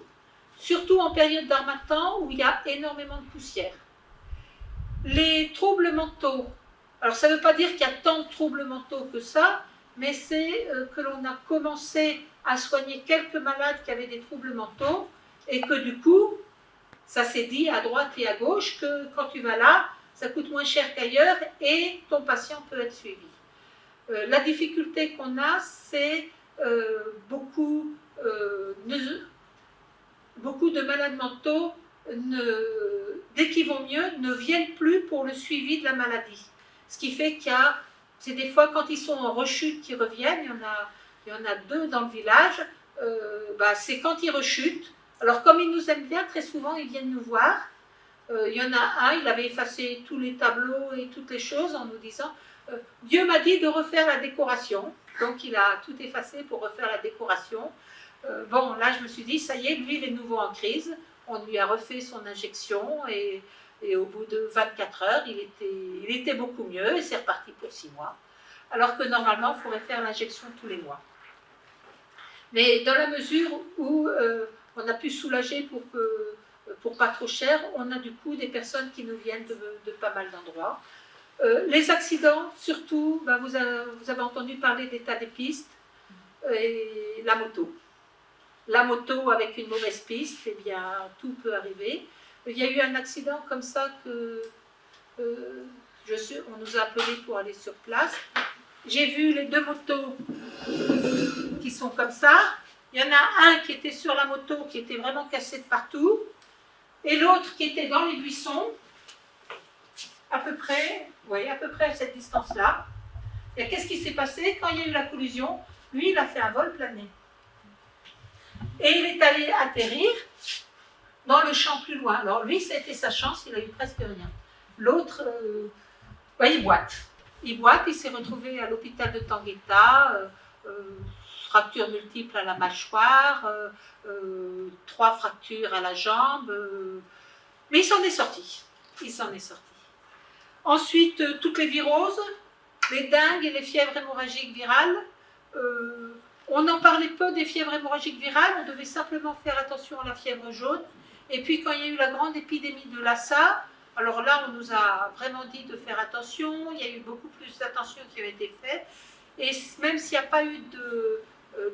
surtout en période d'harmattan où il y a énormément de poussière. Les troubles mentaux, alors ça ne veut pas dire qu'il y a tant de troubles mentaux que ça, mais c'est que l'on a commencé à soigner quelques malades qui avaient des troubles mentaux et que du coup, ça s'est dit à droite et à gauche que quand tu vas là, ça coûte moins cher qu'ailleurs et ton patient peut être suivi. La difficulté qu'on a, c'est beaucoup de malades mentaux, dès qu'ils vont mieux, ne viennent plus pour le suivi de la maladie. Ce qui fait c'est des fois quand ils sont en rechute qu'ils reviennent, il y en a 2 dans le village, c'est quand ils rechutent. Alors comme ils nous aiment bien, très souvent ils viennent nous voir. Il y en a un, il avait effacé tous les tableaux et toutes les choses en nous disant Dieu m'a dit de refaire la décoration. Donc il a tout effacé pour refaire la décoration. Là je me suis dit, ça y est, lui il est nouveau en crise. On lui a refait son injection et au bout de 24 heures, il était beaucoup mieux et c'est reparti pour 6 mois. Alors que normalement, il faudrait faire l'injection tous les mois. Mais dans la mesure où on a pu soulager pour pas trop cher, on a du coup des personnes qui nous viennent de pas mal d'endroits. Les accidents, surtout, vous avez entendu parler d'état des pistes et la moto. La moto avec une mauvaise piste, eh bien, tout peut arriver. Il y a eu un accident comme ça que on nous a appelés pour aller sur place. J'ai vu les 2 motos qui sont comme ça. Il y en a un qui était sur la moto, qui était vraiment cassé de partout, et l'autre qui était dans les buissons, à peu près à cette distance-là. Et qu'est-ce qui s'est passé quand il y a eu la collision? Lui, il a fait un vol plané. Et il est allé atterrir dans le champ plus loin. Alors lui, c'était sa chance, il a eu presque rien. L'autre, il boite. Il s'est retrouvé à l'hôpital de Tangueta, fractures multiples à la mâchoire, 3 fractures à la jambe, mais il s'en est sorti. Ensuite, toutes les viroses, les dengues et les fièvres hémorragiques virales. On en parlait peu des fièvres hémorragiques virales, on devait simplement faire attention à la fièvre jaune. Et puis quand il y a eu la grande épidémie de Lassa, alors là on nous a vraiment dit de faire attention, il y a eu beaucoup plus d'attention qui a été faite. Et même s'il n'y a pas eu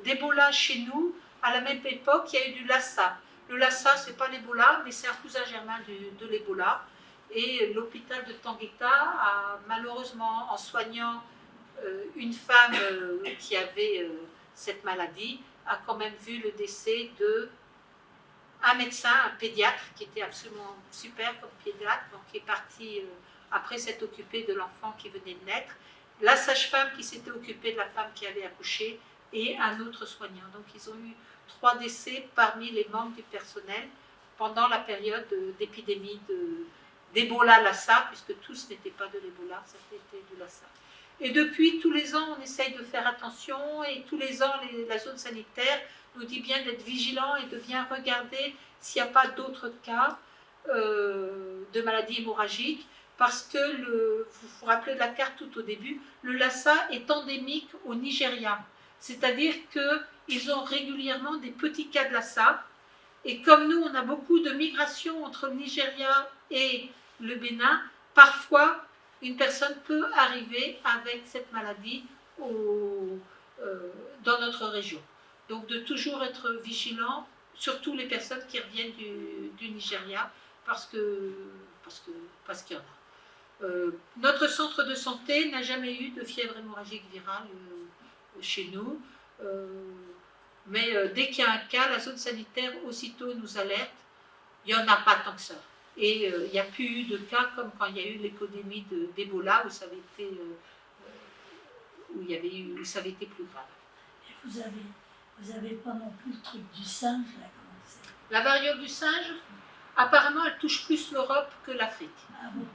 d'Ebola chez nous, à la même époque, il y a eu du Lassa. Le Lassa, ce n'est pas l'Ebola, mais c'est un cousin germain de l'Ebola. Et l'hôpital de Tangueta a malheureusement, en soignant une femme qui avait cette maladie, a quand même vu le décès d'un médecin, un pédiatre, qui était absolument super comme pédiatre, donc qui est parti après s'être occupé de l'enfant qui venait de naître, la sage-femme qui s'était occupée de la femme qui avait accouché, et un autre soignant. Donc ils ont eu 3 décès parmi les membres du personnel pendant la période d'épidémie d'Ebola Lassa, puisque tous n'étaient pas de l'Ebola, c'était du Lassa. Et depuis, tous les ans, on essaye de faire attention, et tous les ans, la zone sanitaire nous dit bien d'être vigilant et de bien regarder s'il n'y a pas d'autres cas de maladies hémorragiques, parce que, vous vous rappelez de la carte tout au début, le Lassa est endémique au Nigeria. C'est-à-dire qu'ils ont régulièrement des petits cas de Lassa, et comme nous, on a beaucoup de migrations entre le Nigeria et le Bénin, parfois, une personne peut arriver avec cette maladie dans notre région. Donc de toujours être vigilant, surtout les personnes qui reviennent du Nigeria, parce qu'il y en a. Notre centre de santé n'a jamais eu de fièvre hémorragique virale chez nous, mais dès qu'il y a un cas, la zone sanitaire aussitôt nous alerte. Il n'y en a pas tant que ça. Et il n'y a plus eu de cas comme quand il y a eu l'épidémie d'Ebola où ça avait été où ça avait été plus grave. Et vous avez pas non plus le truc du singe là, comment c'est? La variole du singe, apparemment, elle touche plus l'Europe que l'Afrique. Ah bon?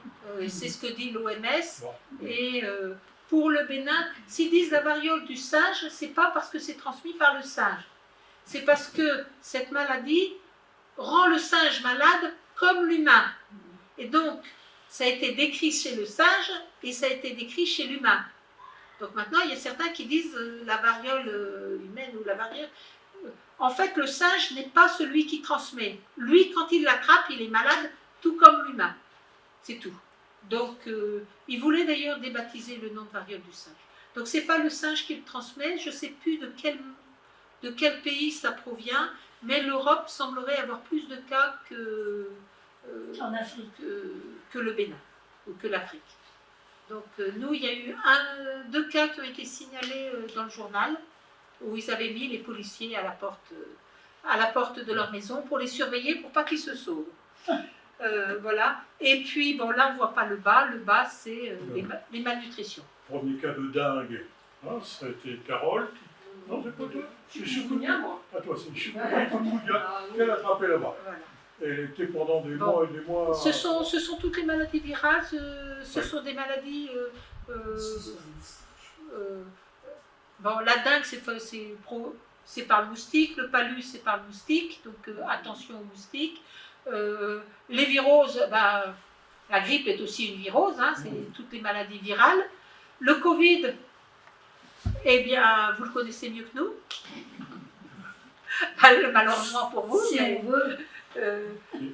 C'est ce que dit l'OMS. Et pour le Bénin, s'ils disent la variole du singe, c'est pas parce que c'est transmis par le singe. C'est parce que cette maladie rend le singe malade comme l'humain. Et donc, ça a été décrit chez le singe et ça a été décrit chez l'humain. Donc maintenant, il y a certains qui disent la variole humaine ou la variole. En fait, le singe n'est pas celui qui transmet. Lui, quand il l'attrape, il est malade, tout comme l'humain. C'est tout. Donc, il voulait d'ailleurs débaptiser le nom de variole du singe. Donc, ce n'est pas le singe qui le transmet. Je ne sais plus de quel pays ça provient, mais l'Europe semblerait avoir plus de cas en Afrique que le Bénin. que l'Afrique. Donc nous, il y a eu 2 cas qui ont été signalés dans le journal, où ils avaient mis les policiers à la porte de leur maison pour les surveiller pour pas qu'ils se sauvent. Voilà. Et puis, bon, là, on ne voit pas le bas. Le bas, c'est les malnutritions. Premier cas de dingue, hein, c'était Carole. Non, c'est pas toi. C'est Choukounia, moi. Ah, toi, c'est Choukounia qu'elle a attrapé là-bas. Voilà. Elle était pendant des mois et des mois. Ce sont toutes les maladies virales, ce sont des maladies. Bon, la dengue, c'est par le moustique, le palud, c'est par le moustique, donc attention aux moustiques. Les viroses, la grippe est aussi une virose, hein, c'est toutes les maladies virales. Le Covid, eh bien, vous le connaissez mieux que nous. Malheureusement pour vous, mais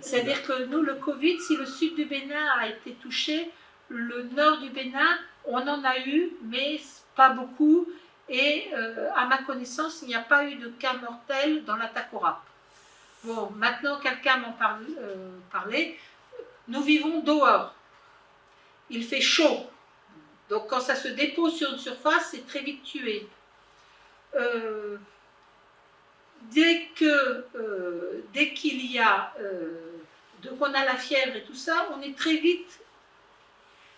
c'est-à-dire que nous, le Covid, si le sud du Bénin a été touché, le nord du Bénin, on en a eu, mais pas beaucoup. Et à ma connaissance, il n'y a pas eu de cas mortels dans l'attaque au rap. Bon, maintenant, quelqu'un m'en parlait. Nous vivons dehors. Il fait chaud. Donc, quand ça se dépose sur une surface, c'est très vite tué. Dès qu'il y a, qu'on a la fièvre et tout ça, on est très vite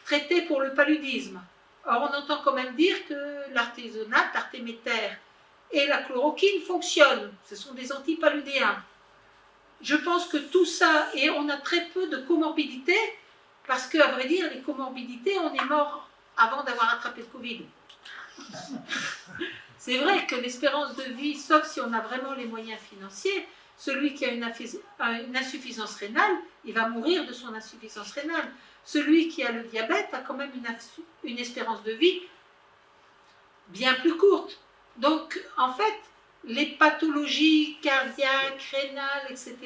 traité pour le paludisme. Or, on entend quand même dire que l'artésunate, l'artéméter et la chloroquine fonctionnent. Ce sont des antipaludéens. Je pense que tout ça, et on a très peu de comorbidités, parce qu'à vrai dire, les comorbidités, on est mort avant d'avoir attrapé le Covid. C'est vrai que l'espérance de vie, sauf si on a vraiment les moyens financiers, celui qui a une insuffisance rénale, il va mourir de son insuffisance rénale. Celui qui a le diabète a quand même une espérance de vie bien plus courte. Donc, en fait, les pathologies cardiaques, rénales, etc.,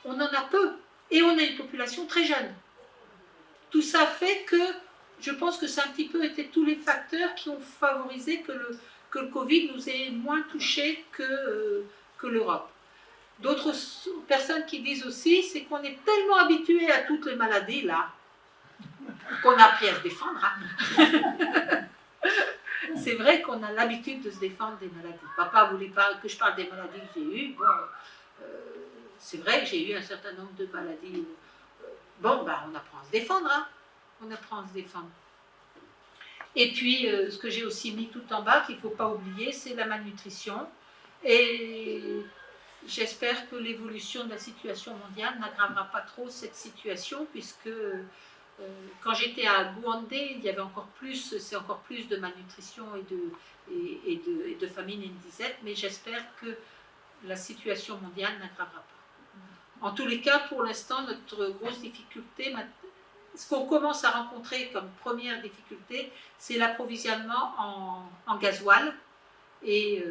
on en a peu. Et on a une population très jeune. Tout ça fait que, je pense que ça a un petit peu été tous les facteurs qui ont favorisé que le Covid nous ait moins touchés que l'Europe. D'autres personnes qui disent aussi, c'est qu'on est tellement habitué à toutes les maladies, là, qu'on a appris à se défendre. Hein. C'est vrai qu'on a l'habitude de se défendre des maladies. Papa voulait pas que je parle des maladies que j'ai eues. Bon, c'est vrai que j'ai eu un certain nombre de maladies. On apprend à se défendre. Hein. On apprend à se défendre. Et puis, ce que j'ai aussi mis tout en bas, qu'il ne faut pas oublier, c'est la malnutrition. Et j'espère que l'évolution de la situation mondiale n'aggravera pas trop cette situation, puisque quand j'étais à Gouandé, il y avait encore plus de malnutrition et de famine et de disette, mais j'espère que la situation mondiale n'aggravera pas. En tous les cas, pour l'instant, notre grosse difficulté, ce qu'on commence à rencontrer comme première difficulté, c'est l'approvisionnement en gasoil et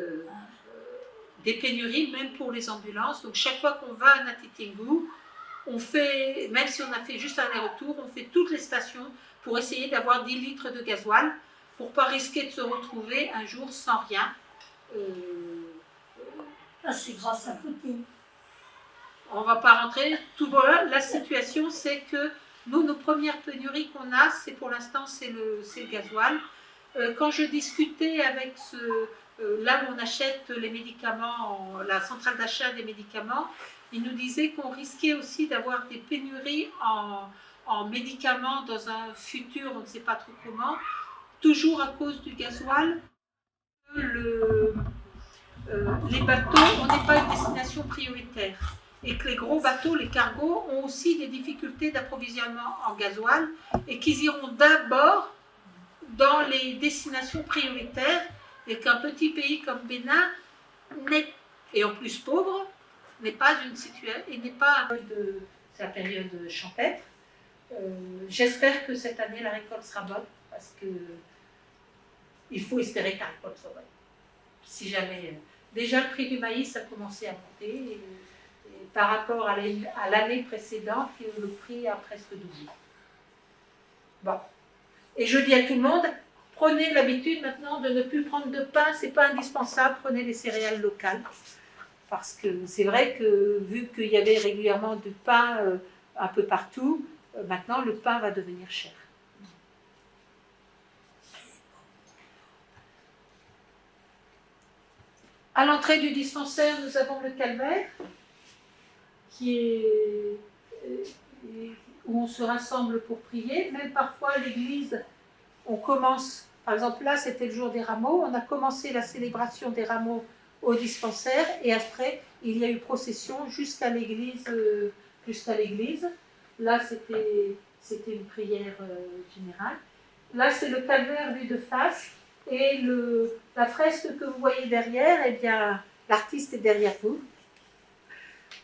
des pénuries, même pour les ambulances. Donc chaque fois qu'on va à Nati Tingu, on fait, même si on a fait juste un aller-retour, on fait toutes les stations pour essayer d'avoir 10 litres de gasoil, pour ne pas risquer de se retrouver un jour sans rien. C'est grâce à Poutine. On ne va pas rentrer. Tout voilà, la situation, c'est que nous, nos premières pénuries qu'on a, c'est pour l'instant, c'est le gasoil. Quand je discutais avec là où on achète les médicaments, la centrale d'achat des médicaments, il nous disait qu'on risquait aussi d'avoir des pénuries en médicaments dans un futur, on ne sait pas trop comment, toujours à cause du gasoil. Les bateaux, on n'est pas une destination prioritaire. Et que les gros bateaux, les cargos, ont aussi des difficultés d'approvisionnement en gasoil et qu'ils iront d'abord dans les destinations prioritaires et qu'un petit pays comme Bénin, et en plus pauvre, n'est pas une situation, et n'est pas c'est la période champêtre. J'espère que cette année la récolte sera bonne parce que il faut espérer que la récolte soit bonne. Si jamais, déjà le prix du maïs a commencé à monter et par rapport à l'année précédente, le prix a presque doublé. Bon, et je dis à tout le monde, prenez l'habitude maintenant de ne plus prendre de pain, c'est pas indispensable, prenez des céréales locales. Parce que c'est vrai que vu qu'il y avait régulièrement du pain un peu partout, maintenant le pain va devenir cher. À l'entrée du dispensaire, nous avons le calvaire, où on se rassemble pour prier. Même parfois, à l'église, on commence, par exemple là, c'était le jour des rameaux, on a commencé la célébration des rameaux au dispensaire, et après, il y a eu procession jusqu'à l'église. Là, c'était une prière générale. Là, c'est le calvaire vu de face. Et la fresque que vous voyez derrière, eh bien, l'artiste est derrière vous.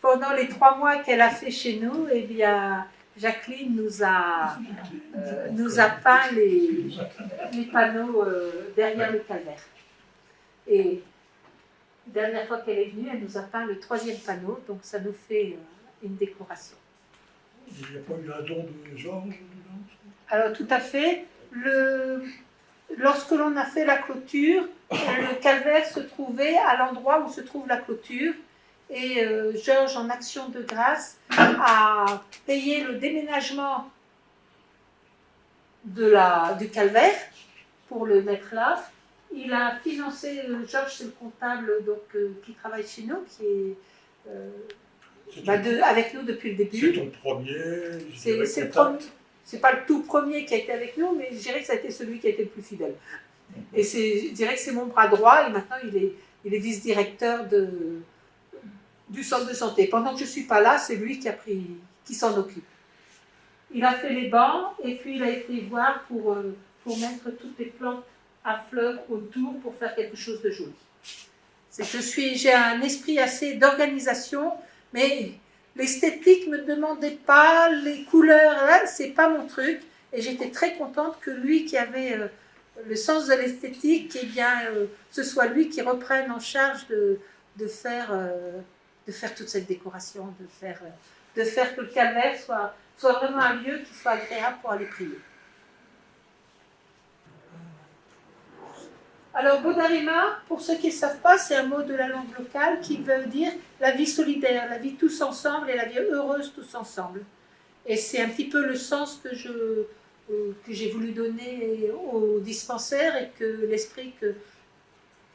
Pendant les 3 mois qu'elle a fait chez nous, eh bien, Jacqueline nous a peint les panneaux derrière le calvaire. Et la dernière fois qu'elle est venue, elle nous a peint le 3e panneau, donc ça nous fait une décoration. Il n'y a pas eu un don de Georges? Alors tout à fait. Lorsque l'on a fait la clôture, le calvaire se trouvait à l'endroit où se trouve la clôture. Et Georges, en action de grâce, a payé le déménagement du calvaire pour le mettre là. Il a financé, Georges, c'est le comptable qui travaille chez nous, qui est avec nous depuis le début. C'est ton premier, c'est pas le tout premier qui a été avec nous, mais je dirais que ça a été celui qui a été le plus fidèle. Et je dirais que c'est mon bras droit, et maintenant il est vice-directeur du centre de santé. Pendant que je ne suis pas là, c'est lui qui s'en occupe. Il a fait les bancs, et puis il a été voir pour mettre toutes les plantes à fleurs autour pour faire quelque chose de joli. J'ai un esprit assez d'organisation, mais l'esthétique ne me demandait pas, les couleurs, là, c'est pas mon truc. Et j'étais très contente que lui qui avait le sens de l'esthétique, eh bien, ce soit lui qui reprenne en charge de faire toute cette décoration, de faire que le calvaire soit vraiment un lieu qui soit agréable pour aller prier. Alors, Bodarima, pour ceux qui ne savent pas, c'est un mot de la langue locale qui veut dire la vie solidaire, la vie tous ensemble et la vie heureuse tous ensemble. Et c'est un petit peu le sens que j'ai voulu donner au dispensaire et que l'esprit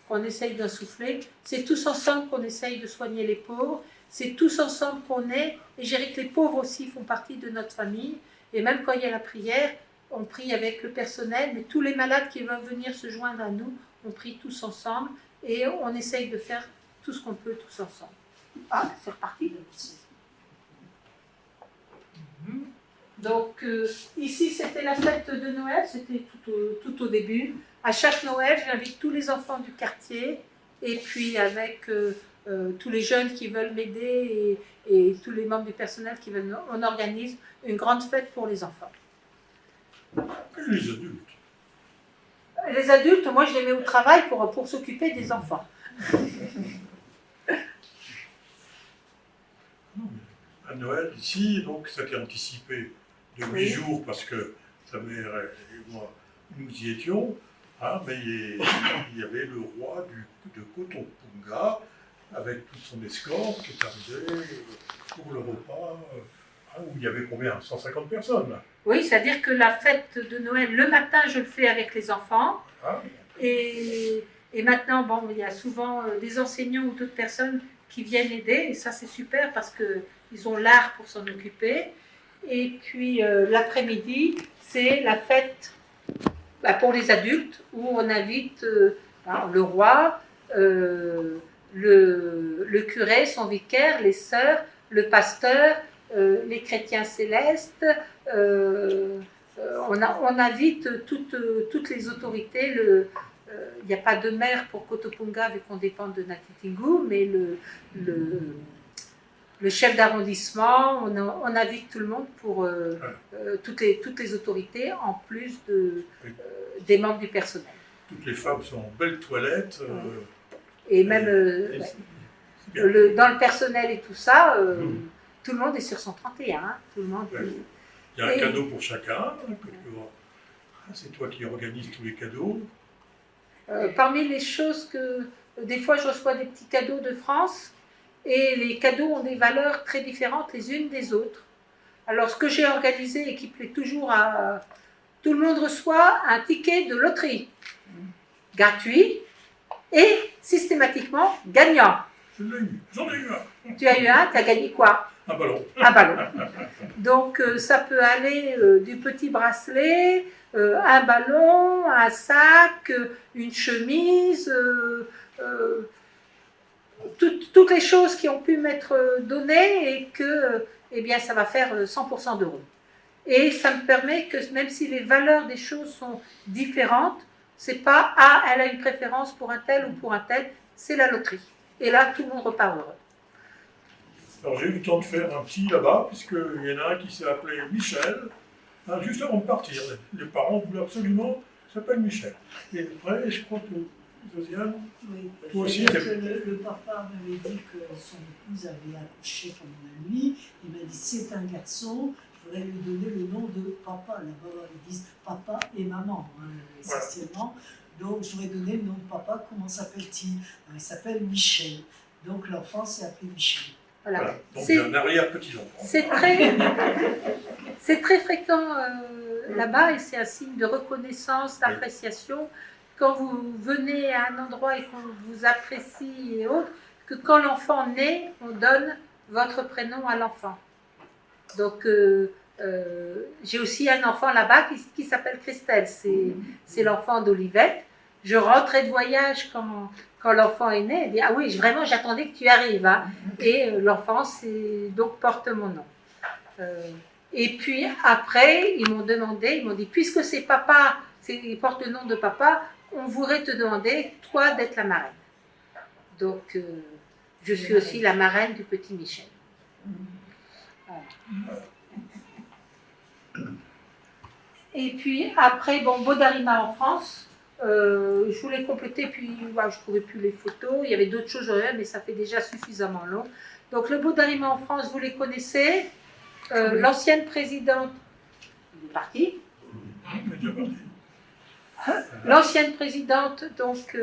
qu'on essaye d'insuffler. C'est tous ensemble qu'on essaye de soigner les pauvres, c'est tous ensemble qu'on est, et je dirais que les pauvres aussi font partie de notre famille. Et même quand il y a la prière, on prie avec le personnel, mais tous les malades qui veulent venir se joindre à nous, on prie tous ensemble et on essaye de faire tout ce qu'on peut tous ensemble. Ah, c'est reparti. Donc ici c'était la fête de Noël, c'était tout au début. À chaque Noël, j'invite tous les enfants du quartier et puis avec tous les jeunes qui veulent m'aider et tous les membres du personnel qui veulent, on organise une grande fête pour les enfants. Et les adultes? Les adultes, moi je les mets au travail pour s'occuper des enfants. À Noël, ici, donc ça était anticipé de 8 jours parce que sa mère et moi, nous y étions, hein, mais il y avait le roi de Kotopunga avec toute son escorte qui est arrivé pour le repas, où il y avait combien? 150 personnes là. Oui, c'est-à-dire que la fête de Noël, le matin, je le fais avec les enfants. Ah. Et maintenant, bon, il y a souvent des enseignants ou d'autres personnes qui viennent aider. Et ça, c'est super parce qu'ils ont l'art pour s'en occuper. Et puis, l'après-midi, c'est la fête pour les adultes où on invite le roi, le curé, son vicaire, les sœurs, le pasteur, les chrétiens célestes, on invite toutes les autorités. Il n'y a pas de maire pour Kotopunga vu qu'on dépend de Natitingou, mais le chef d'arrondissement, on invite tout le monde pour toutes les autorités en plus des membres du personnel. Toutes les femmes sont en belles toilettes. Et même dans le personnel et tout ça, tout le monde est sur son 31. Hein, tout le monde. Il y a un cadeau pour chacun. C'est toi qui organises tous les cadeaux. Parmi les choses que des fois je reçois des petits cadeaux de France, et les cadeaux ont des valeurs très différentes les unes des autres. Alors, ce que j'ai organisé et qui plaît toujours à tout le monde reçoit un ticket de loterie gratuit et systématiquement gagnant. Je l'ai eu, j'en ai eu un. Tu as eu un, tu as gagné quoi? Un ballon. Un ballon. Donc, ça peut aller du petit bracelet, un ballon, un sac, une chemise, toutes les choses qui ont pu m'être données et que, eh bien, ça va faire 100% d'euros. Et ça me permet que, même si les valeurs des choses sont différentes, c'est pas « Ah, elle a une préférence pour un tel ou pour un tel », c'est la loterie. Et là, tout le monde repart heureux. Alors j'ai eu le temps de faire un petit là-bas, puisqu'il y en a un qui s'est appelé Michel. Hein, juste avant de partir, les parents voulaient absolument qu'il s'appelle Michel. Et après, je crois que Josiane, Oui, toi aussi, le papa m'avait dit que son épouse avait accouché pendant la nuit. Il m'a dit c'est un garçon, je voudrais lui donner le nom de papa. Là-bas, ils disent papa et maman, hein, essentiellement. Donc, je voudrais donner le nom de papa. Comment s'appelle-t-il? Il s'appelle Michel. Donc, l'enfant s'est appelé Michel. Voilà. Donc il y a un arrière-petit-enfant. C'est très fréquent là-bas et c'est un signe de reconnaissance, d'appréciation. Quand vous venez à un endroit et qu'on vous apprécie et autres, que quand l'enfant naît, on donne votre prénom à l'enfant. Donc, j'ai aussi un enfant là-bas qui s'appelle Christelle, c'est l'enfant d'Olivette. Je rentrais de voyage quand l'enfant est né, elle dit « Ah oui, vraiment, j'attendais que tu arrives. Hein. » Et l'enfant, donc porte mon nom. Et puis après, ils m'ont dit « Puisque c'est papa, il porte le nom de papa, on voudrait te demander, toi, d'être la marraine. » Donc, je suis aussi la marraine du petit Michel. Voilà. Et puis après, bon, Bodarima en France, je voulais compléter, puis je ne trouvais plus les photos, il y avait d'autres choses, mais ça fait déjà suffisamment long. Donc le Bodarima en France, vous les connaissez, l'ancienne présidente, il est parti. L'ancienne présidente, donc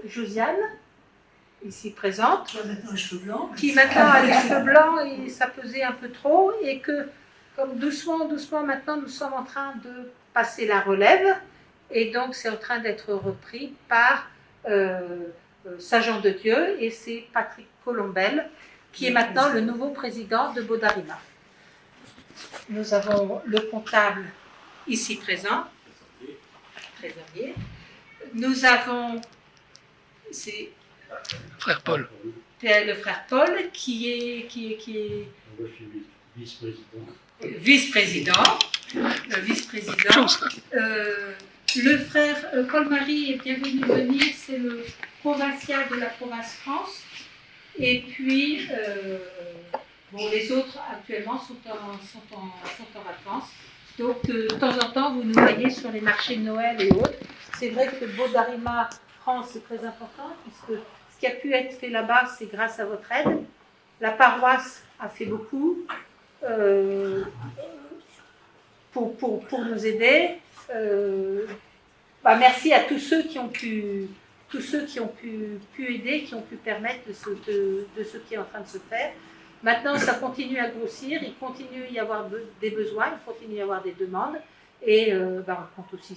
Josiane, ici présente, Qui a maintenant les cheveux blancs. Qui maintenant a les cheveux blancs et ça pesait un peu trop, et que comme doucement, maintenant nous sommes en train de passer la relève, et donc c'est en train d'être repris par Saint-Jean-de-Dieu, et c'est Patrick Colombel qui est maintenant le nouveau président de Bodarima. Nous avons le comptable ici présent, trésorier. Nous avons Frère Paul. Le frère Paul qui est vice-président. Le frère Paul-Marie est bienvenu venir, c'est le provincial de la province France. Et puis, les autres actuellement sont en vacances. Donc, de temps en temps, vous nous voyez sur les marchés de Noël et autres. C'est vrai que Bodarima France est très important, puisque ce qui a pu être fait là-bas, c'est grâce à votre aide. La paroisse a fait beaucoup pour nous aider. Merci à tous ceux qui ont pu aider, qui ont pu permettre de ce qui est en train de se faire. Maintenant, ça continue à grossir, il continue à y avoir des besoins, il continue à y avoir des demandes, et on compte aussi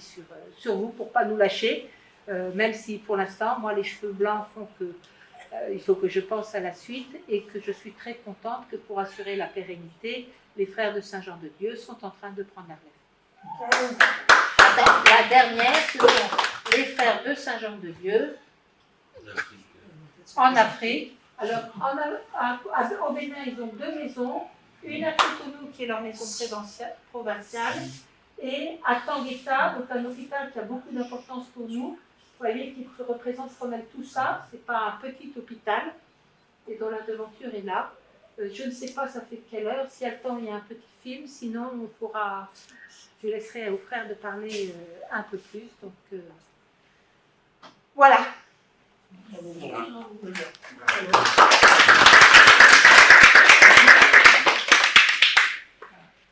sur vous pour ne pas nous lâcher, même si pour l'instant, moi, les cheveux blancs font que il faut que je pense à la suite, et que je suis très contente que pour assurer la pérennité, les frères de Saint-Jean-de-Dieu sont en train de prendre la relève. La dernière, ce sont les frères de Saint-Jean-de-Dieu en Afrique. Alors, au Bénin, ils ont 2 maisons, une à Cotonou qui est leur maison provinciale, et à Tangueta, donc un hôpital qui a beaucoup d'importance pour nous. Vous voyez qu'il représente quand même tout ça, c'est pas un petit hôpital, et dont la devanture est là. Je ne sais pas ça fait quelle heure, si y a le temps il y a un petit film, sinon je laisserai aux frères de parler un peu plus. Donc voilà.